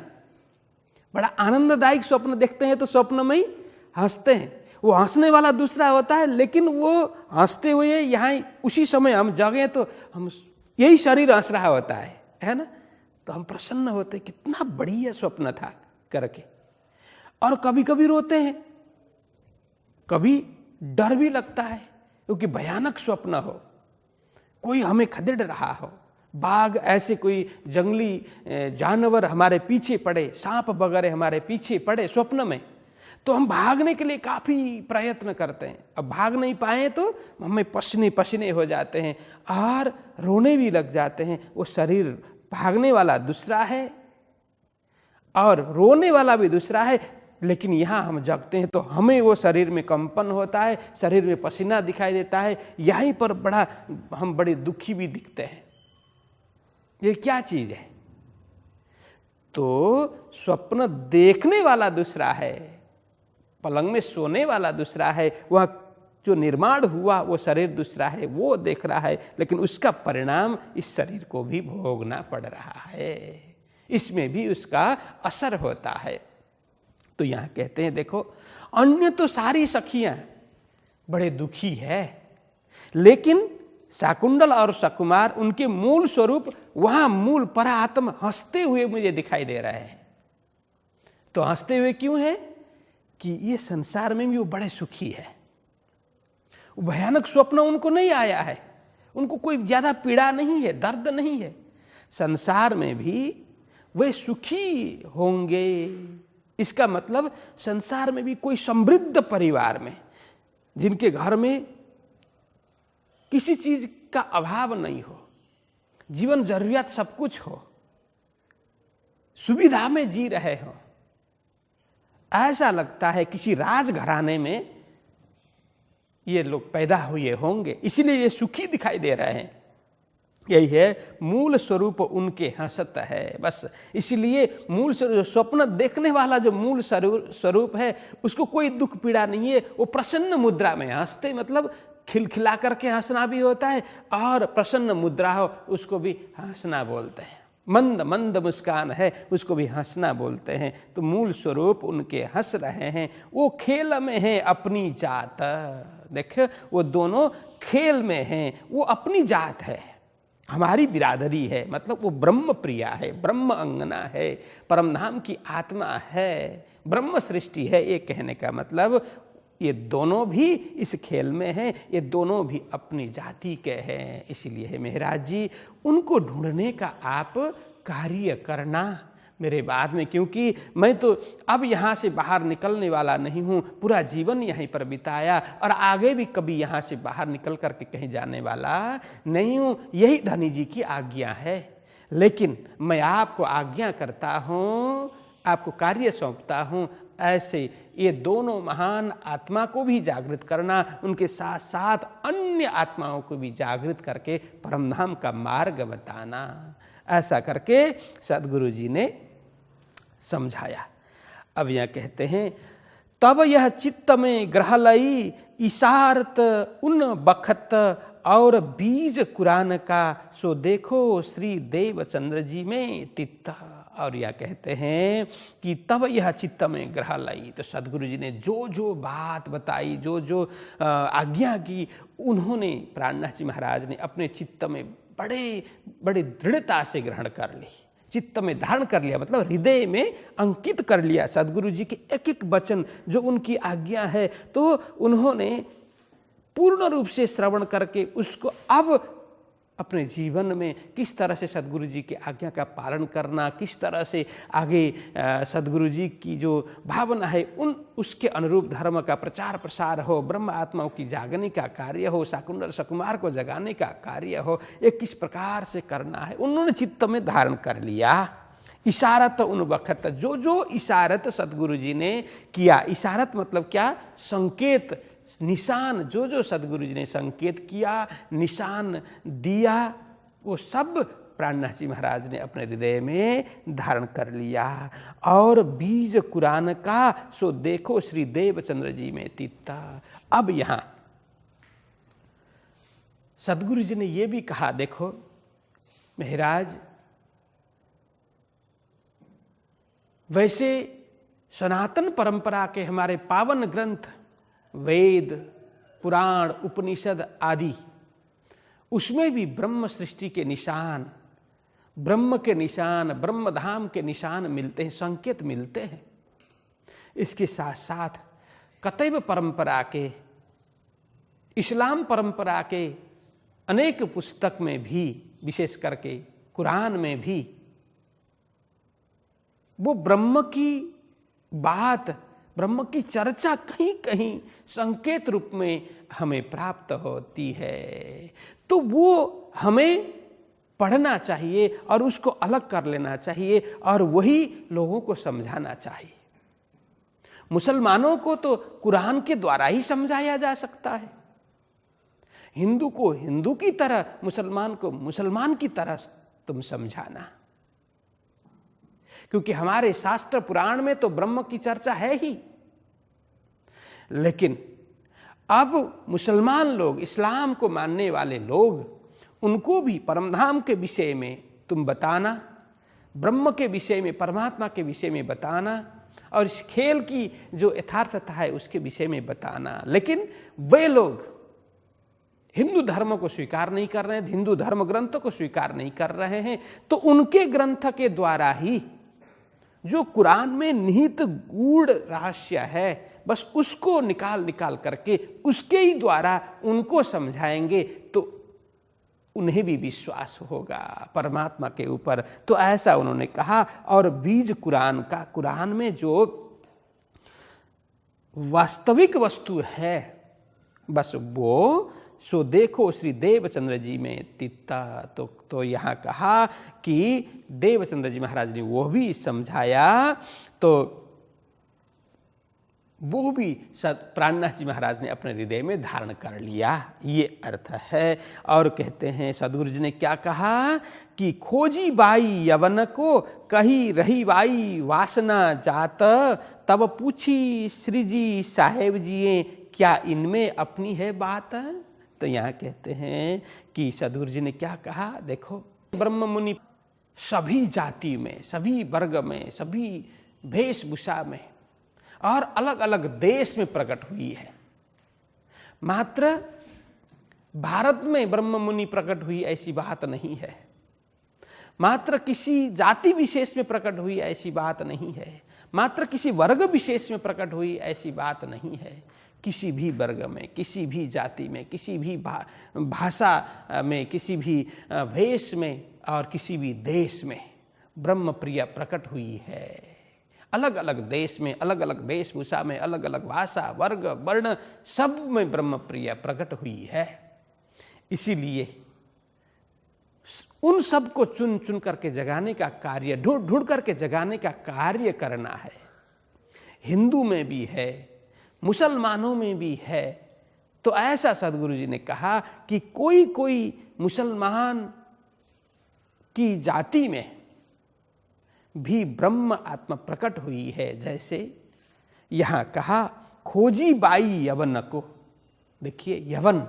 बड़ा आनंददायक स्वप्न देखते हैं तो स्वप्न में ही हंसते हैं। वो हंसने वाला दूसरा होता है, लेकिन वो हंसते हुए यहाँ उसी समय हम जागे तो हम यही शरीर हंस रहा होता है ना। तो हम प्रसन्न होते, कितना बढ़िया स्वप्न था करके। और कभी कभी रोते हैं, कभी डर भी लगता है, क्योंकि भयानक स्वप्न हो, कोई हमें खदेड़ रहा हो, बाघ ऐसे कोई जंगली जानवर हमारे पीछे पड़े, सांप वगैरह हमारे पीछे पड़े स्वप्न में, तो हम भागने के लिए काफ़ी प्रयत्न करते हैं। अब भाग नहीं पाए तो हमें पसीने पसीने हो जाते हैं और रोने भी लग जाते हैं। वो शरीर भागने वाला दूसरा है और रोने वाला भी दूसरा है, लेकिन यहाँ हम जगते हैं तो हमें वो शरीर में कंपन होता है, शरीर में पसीना दिखाई देता है, यहीं पर हम बड़े दुखी भी दिखते हैं। ये क्या चीज़ है? तो स्वप्न देखने वाला दूसरा है, पलंग में सोने वाला दूसरा है, वह जो निर्माण हुआ वो शरीर दूसरा है, वो देख रहा है, लेकिन उसका परिणाम इस शरीर को भी भोगना पड़ रहा है, इसमें भी उसका असर होता है। तो यहाँ कहते हैं देखो, अन्य तो सारी सखियां बड़े दुखी है, लेकिन शाकुंतल और सुकुमार उनके मूल स्वरूप वहां मूल परात्म हंसते हुए मुझे दिखाई दे रहे हैं। तो हंसते हुए क्यों है? कि ये संसार में भी वो बड़े सुखी है, भयानक स्वप्न उनको नहीं आया है, उनको कोई ज्यादा पीड़ा नहीं है, दर्द नहीं है, संसार में भी वे सुखी होंगे। इसका मतलब संसार में भी कोई समृद्ध परिवार में, जिनके घर में किसी चीज का अभाव नहीं हो, जीवन जरूरियात सब कुछ हो, सुविधा में जी रहे हो, ऐसा लगता है किसी राजघराने में ये लोग पैदा हुए होंगे, इसीलिए ये सुखी दिखाई दे रहे हैं। यही है मूल स्वरूप उनके हंसत है, बस इसीलिए मूल स्वरूप, स्वप्न देखने वाला जो मूल स्वरूप है उसको कोई दुख पीड़ा नहीं है। वो प्रसन्न मुद्रा में हंसते, मतलब खिलखिला करके हंसना भी होता है, और प्रसन्न मुद्रा हो उसको भी हंसना बोलते हैं। मंद मंद मुस्कान है उसको भी हंसना बोलते हैं। तो मूल स्वरूप उनके हंस रहे हैं, वो खेल में है अपनी जात। देखो वो दोनों खेल में हैं, वो अपनी जात है, हमारी बिरादरी है, मतलब वो ब्रह्म प्रिया है, ब्रह्म अंगना है, परमधाम की आत्मा है, ब्रह्म सृष्टि है। ये कहने का मतलब ये दोनों भी इस खेल में हैं, ये दोनों भी अपनी जाति के हैं। इसीलिए है महाराज जी, उनको ढूंढने का आप कार्य करना मेरे बाद में, क्योंकि मैं तो अब यहाँ से बाहर निकलने वाला नहीं हूँ, पूरा जीवन यहीं पर बिताया और आगे भी कभी यहाँ से बाहर निकल करके कहीं जाने वाला नहीं हूँ। यही धनी जी की आज्ञा है, लेकिन मैं आपको आज्ञा करता हूँ, आपको कार्य सौंपता हूँ, ऐसे ये दोनों महान आत्मा को भी जागृत करना, उनके साथ साथ अन्य आत्माओं को भी जागृत करके परमधाम का मार्ग बताना। ऐसा करके सद्गुरु जी ने समझाया। अब यह कहते हैं, तब यह चित्त में ग्रह लई इशारत उन बखत और बीज कुरान का, सो देखो श्री देवचंद्र जी में तित्ता। और यह कहते हैं कि तब यह चित्त में ग्रह लाई, तो सद्गुरु जी ने जो जो बात बताई, जो जो आज्ञा की, उन्होंने प्राणनाथ जी महाराज ने अपने चित्त में बड़े बड़े दृढ़ता से ग्रहण कर ली, चित्त में धारण कर लिया, मतलब हृदय में अंकित कर लिया सद्गुरु जी के एक एक वचन, जो उनकी आज्ञा है। तो उन्होंने पूर्ण रूप से श्रवण करके उसको अब अपने जीवन में किस तरह से सद्गुरु जी की आज्ञा का पालन करना, किस तरह से आगे सद्गुरु जी की जो भावना है उसके अनुरूप धर्म का प्रचार प्रसार हो, ब्रह्म आत्माओं की जागने का कार्य हो, शाकुंतल सुकुमार को जगाने का कार्य हो, ये किस प्रकार से करना है उन्होंने चित्त में धारण कर लिया। इशारत उन वक्त, जो जो इशारत सद्गुरु जी ने किया, इशारत मतलब क्या? संकेत, निशान, जो जो सद्गुरु जी ने संकेत किया, निशान दिया, वो सब प्राणनाथ जी महाराज ने अपने हृदय में धारण कर लिया। और बीज कुरान का, सो देखो श्री देवचंद्र जी में तित्ता। अब यहाँ सद्गुरु जी ने ये भी कहा, देखो महाराज, वैसे सनातन परंपरा के हमारे पावन ग्रंथ वेद, पुराण, उपनिषद आदि, उसमें भी ब्रह्म सृष्टि के निशान, ब्रह्म के निशान, ब्रह्मधाम के निशान मिलते हैं, संकेत मिलते हैं। इसके साथ साथ कतैव परंपरा के, इस्लाम परंपरा के अनेक पुस्तक में भी, विशेष करके कुरान में भी वो ब्रह्म की बात, ब्रह्म की चर्चा कहीं कहीं संकेत रूप में हमें प्राप्त होती है। तो वो हमें पढ़ना चाहिए और उसको अलग कर लेना चाहिए और वही लोगों को समझाना चाहिए। मुसलमानों को तो कुरान के द्वारा ही समझाया जा सकता है। हिंदू को हिंदू की तरह, मुसलमान को मुसलमान की तरह तुम समझाना, क्योंकि हमारे शास्त्र पुराण में तो ब्रह्म की चर्चा है ही। लेकिन अब मुसलमान लोग, इस्लाम को मानने वाले लोग, उनको भी परमधाम के विषय में तुम बताना, ब्रह्म के विषय में, परमात्मा के विषय में बताना और इस खेल की जो यथार्थता है उसके विषय में बताना। लेकिन वे लोग हिंदू धर्म को स्वीकार नहीं कर रहे हैं, हिंदू धर्म ग्रंथों को स्वीकार नहीं कर रहे हैं, तो उनके ग्रंथ के द्वारा ही जो कुरान में निहित गूढ़ रहस्य है, बस उसको निकाल निकाल करके उसके ही द्वारा उनको समझाएंगे तो उन्हें भी विश्वास होगा परमात्मा के ऊपर। तो ऐसा उन्होंने कहा। और बीज कुरान का, कुरान में जो वास्तविक वस्तु है बस वो सो देखो श्री देवचंद्र जी में तित्ता। तो यहाँ कहा कि देवचंद्र जी महाराज ने वो भी समझाया, तो वो भी प्राणनाथ जी महाराज ने अपने हृदय में धारण कर लिया, ये अर्थ है। और कहते हैं सदगुरु जी ने क्या कहा कि खोजी बाई यवन को, कही रही बाई वासना जात, तब पूछी श्री जी साहेब जी क्या इनमें अपनी है बात। तो यहाँ कहते हैं कि सदगुरु जी ने क्या कहा, देखो ब्रह्म मुनि सभी जाति में, सभी वर्ग में, सभी वेशभूषा में और अलग अलग देश में प्रकट हुई है। मात्र भारत में ब्रह्म मुनि प्रकट हुई ऐसी बात नहीं है, मात्र किसी जाति विशेष में प्रकट हुई ऐसी बात नहीं है, मात्र किसी वर्ग विशेष में प्रकट हुई ऐसी बात नहीं है। किसी भी वर्ग में, किसी भी जाति में, किसी भी भाषा में, किसी भी वेश में और किसी भी देश में ब्रह्म प्रिया प्रकट हुई है। अलग अलग देश में, अलग अलग वेशभूषा में, अलग अलग भाषा, वर्ग, वर्ण, सब में ब्रह्म प्रिया प्रकट हुई है। इसीलिए उन सब को चुन चुन करके जगाने का कार्य, ढूंढ ढूंढ करके जगाने का कार्य करना है। हिंदू में भी है, मुसलमानों में भी है। तो ऐसा सदगुरु जी ने कहा कि कोई कोई मुसलमान की जाति में भी ब्रह्म आत्मा प्रकट हुई है। जैसे यहाँ कहा खोजी बाई यवन को, देखिए यवन,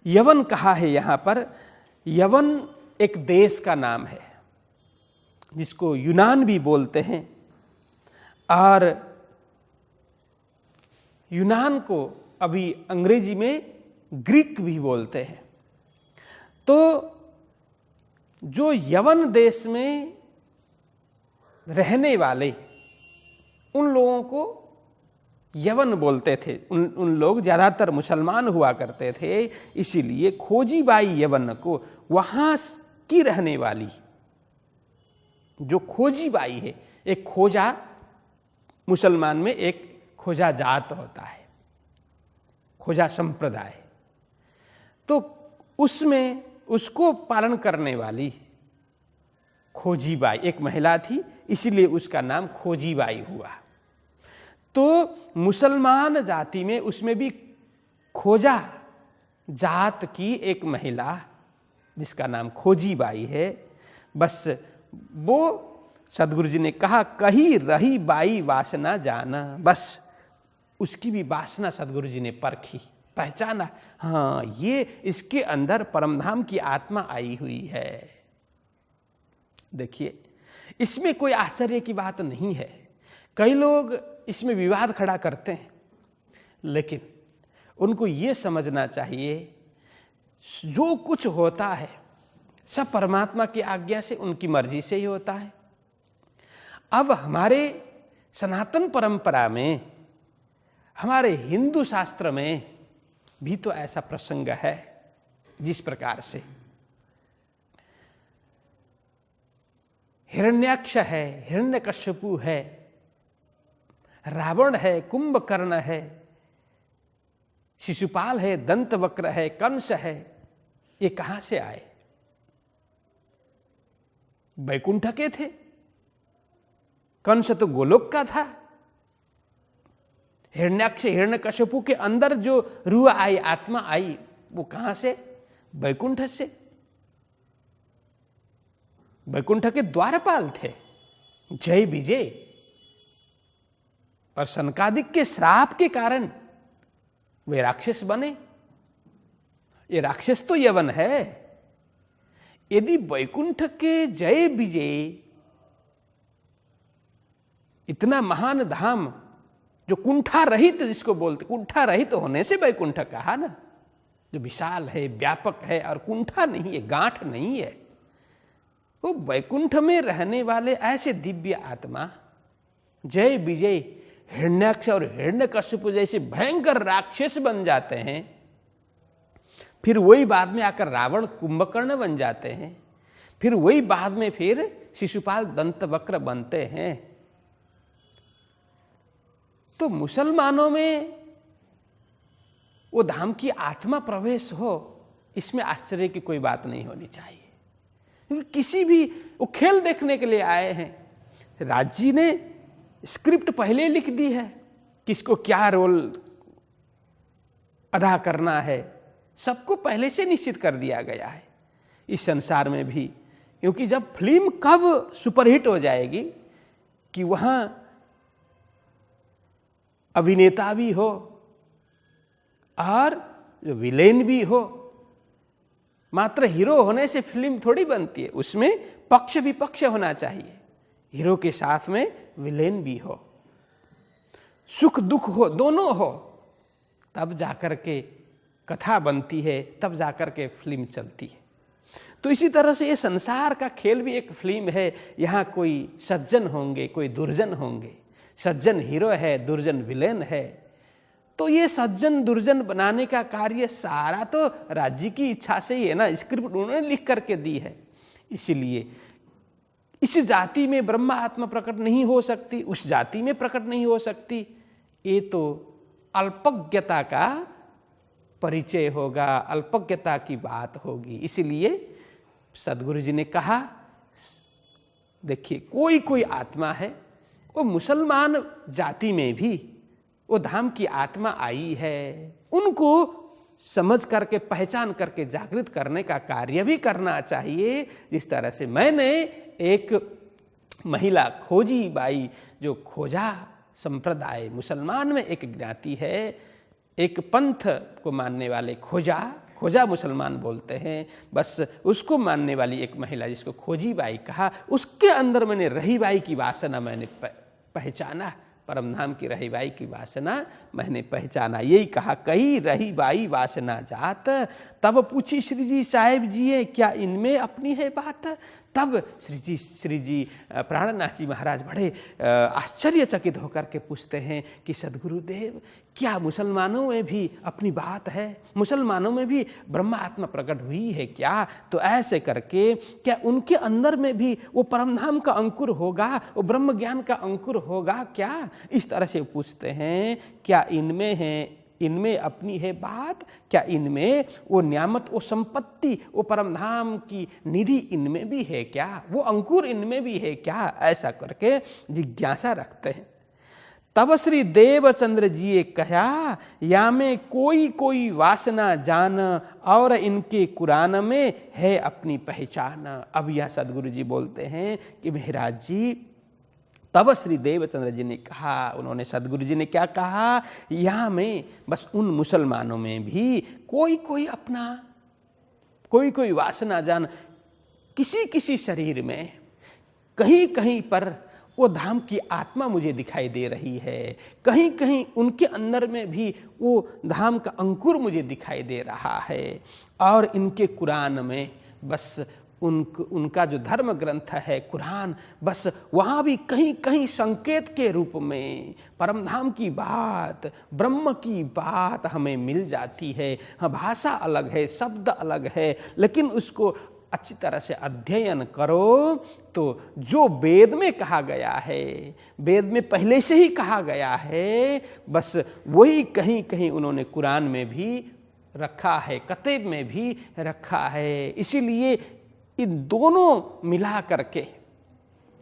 यवन कहा है यहाँ पर। यवन एक देश का नाम है जिसको यूनान भी बोलते हैं, और यूनान को अभी अंग्रेजी में ग्रीक भी बोलते हैं। तो जो यवन देश में रहने वाले उन लोगों को यवन बोलते थे। उन लोग ज़्यादातर मुसलमान हुआ करते थे, इसीलिए खोजी बाई यवन को, वहाँ की रहने वाली जो खोजी बाई है, एक खोजा, मुसलमान में एक खोजा जात होता है, खोजा संप्रदाय, तो उसमें उसको पालन करने वाली खोजी बाई एक महिला थी, इसीलिए उसका नाम खोजी बाई हुआ। तो मुसलमान जाति में उसमें भी खोजा जात की एक महिला जिसका नाम खोजी बाई है, बस वो सदगुरु जी ने कहा कही रही बाई वासना जाना, बस उसकी भी वासना सदगुरु जी ने परखी, पहचाना, हाँ ये इसके अंदर परमधाम की आत्मा आई हुई है। देखिए इसमें कोई आश्चर्य की बात नहीं है। कई लोग इसमें विवाद खड़ा करते हैं, लेकिन उनको ये समझना चाहिए जो कुछ होता है सब परमात्मा की आज्ञा से, उनकी मर्जी से ही होता है। अब हमारे सनातन परंपरा में, हमारे हिंदू शास्त्र में भी तो ऐसा प्रसंग है। जिस प्रकार से हिरण्याक्ष है, हिरण्यकश्यपु है, रावण है, कुंभकर्ण है, शिशुपाल है, दंतवक्र है, कंस है, ये कहां से आए? वैकुंठ के थे। कंस तो गोलोक का था। हिरण्याक्ष हिरण्यकश्यपु के अंदर जो रूह आई, आत्मा आई, वो कहां से? वैकुंठ से। वैकुंठ के द्वारपाल थे, जय विजय। और सनकादिक के श्राप के कारण वे राक्षस बने। ये राक्षस तो यवन है। यदि वैकुंठ के जय विजय इतना महान धाम, जो कुंठा रहित जिसको बोलते, कुंठा रहित होने से वैकुंठ कहा ना, जो विशाल है, व्यापक है और कुंठा नहीं है, गांठ नहीं है, वो वैकुंठ में रहने वाले ऐसे दिव्य आत्मा जय विजय हिरण्याक्ष और हिरण्यकश्यप जैसे भयंकर राक्षस बन जाते हैं। फिर वही बाद में आकर रावण कुंभकर्ण बन जाते हैं। फिर वही बाद में फिर शिशुपाल दंतवक्र बनते हैं। तो मुसलमानों में वो धाम की आत्मा प्रवेश हो, इसमें आश्चर्य की कोई बात नहीं होनी चाहिए। क्योंकि किसी भी, वो खेल देखने के लिए आए हैं। राज जी ने स्क्रिप्ट पहले लिख दी है, किसको क्या रोल अदा करना है, सबको पहले से निश्चित कर दिया गया है इस संसार में भी। क्योंकि जब फिल्म कब सुपरहिट हो जाएगी कि वहां अभिनेता भी हो और जो विलेन भी हो। मात्र हीरो होने से फिल्म थोड़ी बनती है, उसमें पक्ष विपक्ष होना चाहिए। हीरो के साथ में विलेन भी हो, सुख दुख हो, दोनों हो, तब जाकर के कथा बनती है, तब जाकर के फिल्म चलती है। तो इसी तरह से ये संसार का खेल भी एक फिल्म है। यहाँ कोई सज्जन होंगे, कोई दुर्जन होंगे। सज्जन हीरो है, दुर्जन विलेन है। तो ये सज्जन दुर्जन बनाने का कार्य सारा तो राज्य की इच्छा से ही है ना, स्क्रिप्ट उन्होंने लिख करके दी है। इसीलिए इस जाति में ब्रह्म आत्मा प्रकट नहीं हो सकती, उस जाति में प्रकट नहीं हो सकती। ये तो अल्पज्ञता का परिचय होगा, अल्पज्ञता की बात होगी। इसीलिए सदगुरु जी ने कहा, देखिए कोई कोई आत्मा है, वो मुसलमान जाति में भी वो धाम की आत्मा आई है, उनको समझ करके पहचान करके जागृत करने का कार्य भी करना चाहिए। जिस तरह से मैंने एक महिला खोजी बाई, जो खोजा संप्रदाय मुसलमान में एक ज्ञाति है, एक पंथ को मानने वाले खोजा मुसलमान बोलते हैं, बस उसको मानने वाली एक महिला जिसको खोजी बाई कहा, उसके अंदर मैंने रहीबाई की वासना मैंने पहचाना। परम धाम की रहीबाई की वासना मैंने पहचाना। यही कहा, कही रहीबाई वासना जात, तब पूछी श्री जी साहेब जी क्या इनमें अपनी है बात। तब श्री जी प्राणनाथ जी महाराज बड़े आश्चर्यचकित होकर के पूछते हैं कि सदगुरुदेव, क्या मुसलमानों में भी अपनी बात है? मुसलमानों में भी ब्रह्म आत्मा प्रकट हुई है क्या? तो ऐसे करके क्या उनके अंदर में भी वो परमधाम का अंकुर होगा, वो ब्रह्म ज्ञान का अंकुर होगा क्या? इस तरह से पूछते हैं। क्या इनमें है, इनमें अपनी है बात? क्या इनमें वो न्यामत, वो संपत्ति, वो परमधाम की निधि इनमें भी है क्या? वो अंकुर इनमें भी है क्या? ऐसा करके जिज्ञासा रखते हैं। तब श्री देवचंद्र जी ने कहा, या में कोई कोई वासना जान, और इनके कुरान में है अपनी पहचान। अब यह सदगुरु जी बोलते हैं कि महाराज जी, तब श्री देवचंद्र जी ने कहा, उन्होंने सदगुरु जी ने क्या कहा, यहाँ में बस उन मुसलमानों में भी कोई कोई अपना, कोई कोई वासना जान, किसी किसी शरीर में कहीं कहीं पर वो धाम की आत्मा मुझे दिखाई दे रही है, कहीं कहीं उनके अंदर में भी वो धाम का अंकुर मुझे दिखाई दे रहा है। और इनके कुरान में बस उनका जो धर्म ग्रंथ है कुरान, बस वहाँ भी कहीं कहीं संकेत के रूप में परम धाम की बात, ब्रह्म की बात हमें मिल जाती है। हाँ, भाषा अलग है, शब्द अलग है, लेकिन उसको अच्छी तरह से अध्ययन करो तो जो वेद में कहा गया है, वेद में पहले से ही कहा गया है, बस वही कहीं कहीं उन्होंने कुरान में भी रखा है, कतब में भी रखा है। इसीलिए इन दोनों मिला करके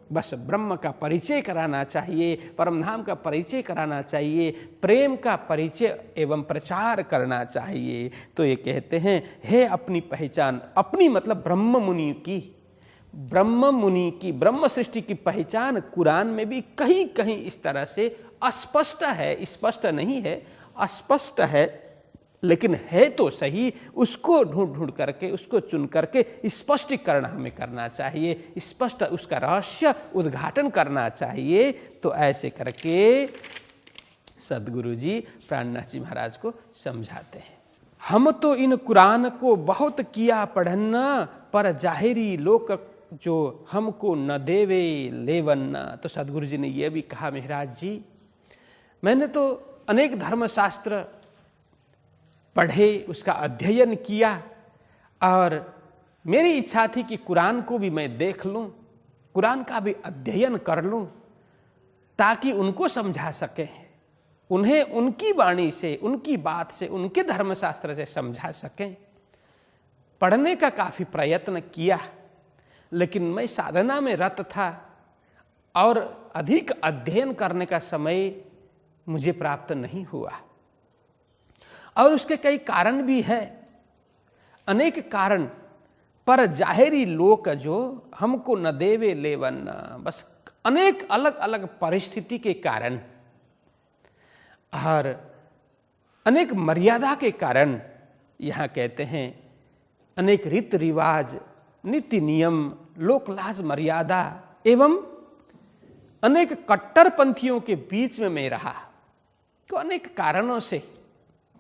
बस ब्रह्म का परिचय कराना चाहिए, परमधाम का परिचय कराना चाहिए, प्रेम का परिचय एवं प्रचार करना चाहिए। तो ये कहते हैं, हे अपनी पहचान, अपनी मतलब ब्रह्म मुनि की, ब्रह्म सृष्टि की पहचान कुरान में भी कहीं कहीं इस तरह से अस्पष्ट है, स्पष्ट नहीं है, अस्पष्ट है, लेकिन है तो सही। उसको ढूंढ ढूंढ करके, उसको चुन करके स्पष्टीकरण हमें करना चाहिए, स्पष्ट उसका रहस्य उद्घाटन करना चाहिए। तो ऐसे करके सदगुरु जी प्राणनाथ जी महाराज को समझाते हैं। हम तो इन कुरान को बहुत किया पढ़ना, पर जाहिरी लोक जो हमको न देवे लेवन्ना। तो सदगुरु जी ने यह भी कहा, महाराज जी मैंने तो अनेक धर्मशास्त्र पढ़े, उसका अध्ययन किया, और मेरी इच्छा थी कि कुरान को भी मैं देख लूं, कुरान का भी अध्ययन कर लूं, ताकि उनको समझा सके, उन्हें उनकी वाणी से, उनकी बात से, उनके धर्मशास्त्र से समझा सकें। पढ़ने का काफ़ी प्रयत्न किया, लेकिन मैं साधना में रत था और अधिक अध्ययन करने का समय मुझे प्राप्त नहीं हुआ। और उसके कई कारण भी है, अनेक कारण, पर जाहिरी लोक जो हमको न देवे लेवन, बस अनेक अलग अलग परिस्थिति के कारण और अनेक मर्यादा के कारण, यहाँ कहते हैं अनेक रीत रिवाज, नीति नियम, लोकलाज मर्यादा एवं अनेक कट्टरपंथियों के बीच में मैं रहा। तो अनेक कारणों से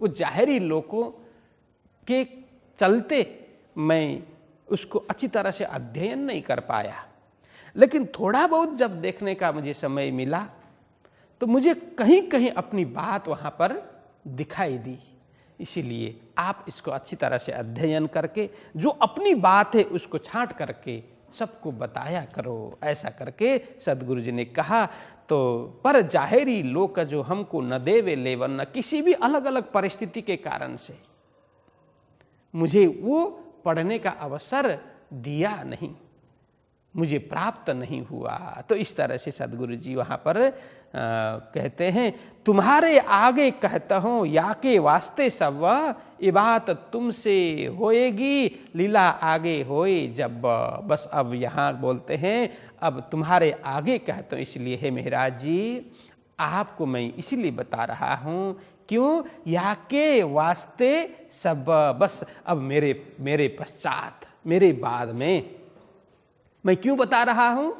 वो जाहिरी लोगों के चलते मैं उसको अच्छी तरह से अध्ययन नहीं कर पाया, लेकिन थोड़ा बहुत जब देखने का मुझे समय मिला तो मुझे कहीं कहीं अपनी बात वहाँ पर दिखाई दी। इसीलिए आप इसको अच्छी तरह से अध्ययन करके जो अपनी बात है उसको छांट करके सबको बताया करो। ऐसा करके सदगुरु जी ने कहा। तो पर जाहिरी लोक जो हमको न देवे लेवन, न किसी भी अलग अलग परिस्थिति के कारण से मुझे वो पढ़ने का अवसर दिया नहीं, मुझे प्राप्त नहीं हुआ। तो इस तरह से सदगुरु जी वहाँ पर कहते हैं, तुम्हारे आगे कहता हूँ या के वास्ते सब, ये बात तुमसे होएगी लीला आगे होए जब। बस अब यहाँ बोलते हैं, अब तुम्हारे आगे कहता हूँ, इसलिए है महाराज जी आपको मैं इसलिए बता रहा हूँ, क्यों? या के वास्ते सब, बस अब मेरे पश्चात, मेरे बाद में मैं क्यों बता रहा हूं,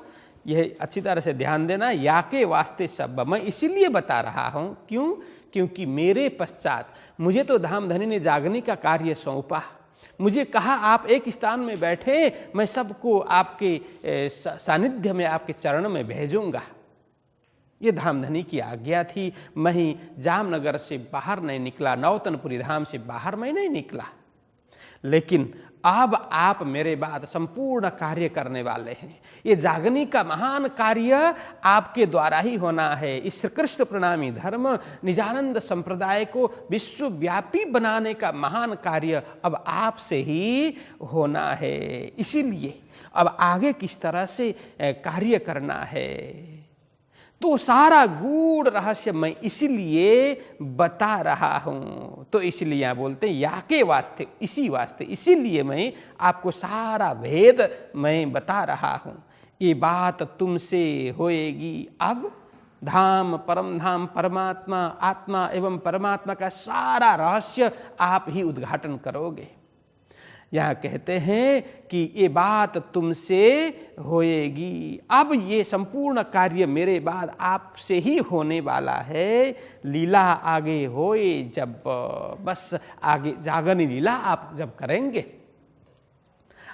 यह अच्छी तरह से ध्यान देना। या के वास्ते सब, मैं इसीलिए बता रहा हूं, क्यों? क्योंकि मेरे पश्चात मुझे तो धामधनी ने जागने का कार्य सौंपा, मुझे कहा आप एक स्थान में बैठे, मैं सबको आपके सानिध्य में, आपके चरण में भेजूंगा। ये धामधनी की आज्ञा थी। मैं ही जामनगर से बाहर नहीं निकला, नौतनपुरी धाम से बाहर मैं नहीं निकला, लेकिन अब आप मेरे बाद संपूर्ण कार्य करने वाले हैं। ये जागनी का महान कार्य आपके द्वारा ही होना है। इस कृष्ण प्रणामी धर्म निजानंद संप्रदाय को विश्वव्यापी बनाने का महान कार्य अब आपसे ही होना है। इसीलिए अब आगे किस तरह से कार्य करना है, तो सारा गूढ़ रहस्य मैं इसीलिए बता रहा हूँ। तो इसलिए यहाँ बोलते हैं या के वास्ते, इसी वास्ते, इसीलिए मैं आपको सारा भेद मैं बता रहा हूँ। ये बात तुमसे होएगी अब। धाम, परम धाम, परमात्मा, आत्मा एवं परमात्मा का सारा रहस्य आप ही उद्घाटन करोगे। यहाँ कहते हैं कि ये बात तुमसे होएगी। अब ये संपूर्ण कार्य मेरे बाद आपसे ही होने वाला है। लीला आगे होए जब, बस आगे जागनी लीला आप जब करेंगे,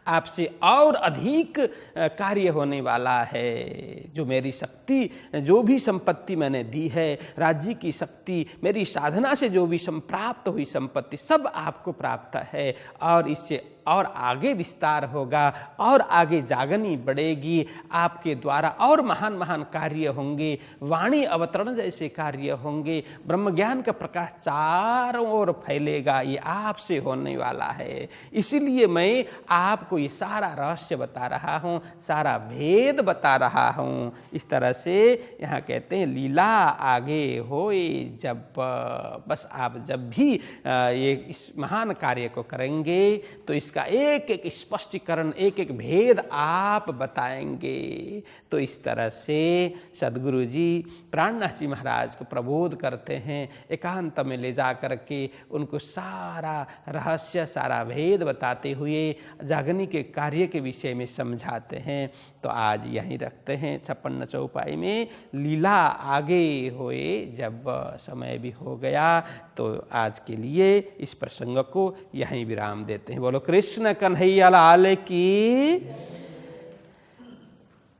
आपसे और अधिक कार्य होने वाला है। जो मेरी शक्ति, जो भी संपत्ति मैंने दी है, राज्य की शक्ति, मेरी साधना से जो भी प्राप्त हुई संपत्ति, सब आपको प्राप्त है और इससे और आगे विस्तार होगा और आगे जागनी बढ़ेगी। आपके द्वारा और महान महान कार्य होंगे, वाणी अवतरण जैसे कार्य होंगे, ब्रह्म ज्ञान का प्रकाश चारों ओर फैलेगा। ये आपसे होने वाला है। इसीलिए मैं आपको ये सारा रहस्य बता रहा हूँ, सारा भेद बता रहा हूँ। इस तरह से यहाँ कहते हैं लीला आगे होए जब, बस आप जब भी ये इस महान कार्य को करेंगे तो इसका एक एक स्पष्टीकरण, एक एक भेद आप बताएंगे। तो इस तरह से सदगुरु जी प्राणनाथ जी महाराज को प्रबोध करते हैं, एकांत में ले जा कर के उनको सारा रहस्य, सारा भेद बताते हुए जागनी के कार्य के विषय में समझाते हैं। तो आज यहीं रखते हैं 56 चौपाई में लीला आगे होए जब। समय भी हो गया तो आज के लिए इस प्रसंग को यहीं विराम देते हैं। बोलो कृष्ण कन्हैया लाल की।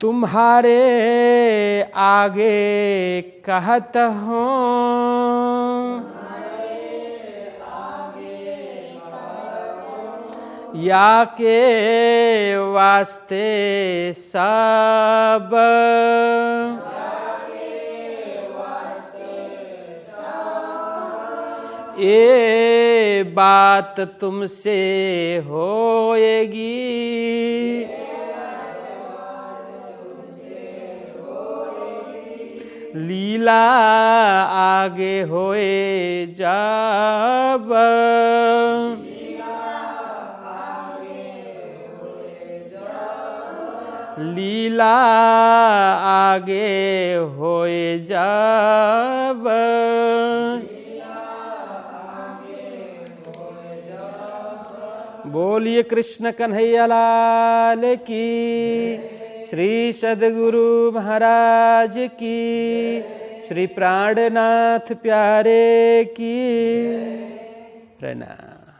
तुम्हारे आगे कहत हूँ, या के वास्ते सब, ये बात तुमसे होएगी, लीला आगे होए जब, लीला आगे होए जब। बोलिए कृष्ण कन्हैया लाल की। श्री सद्गुरु महाराज की, श्री प्राणनाथ प्यारे की प्रणाम।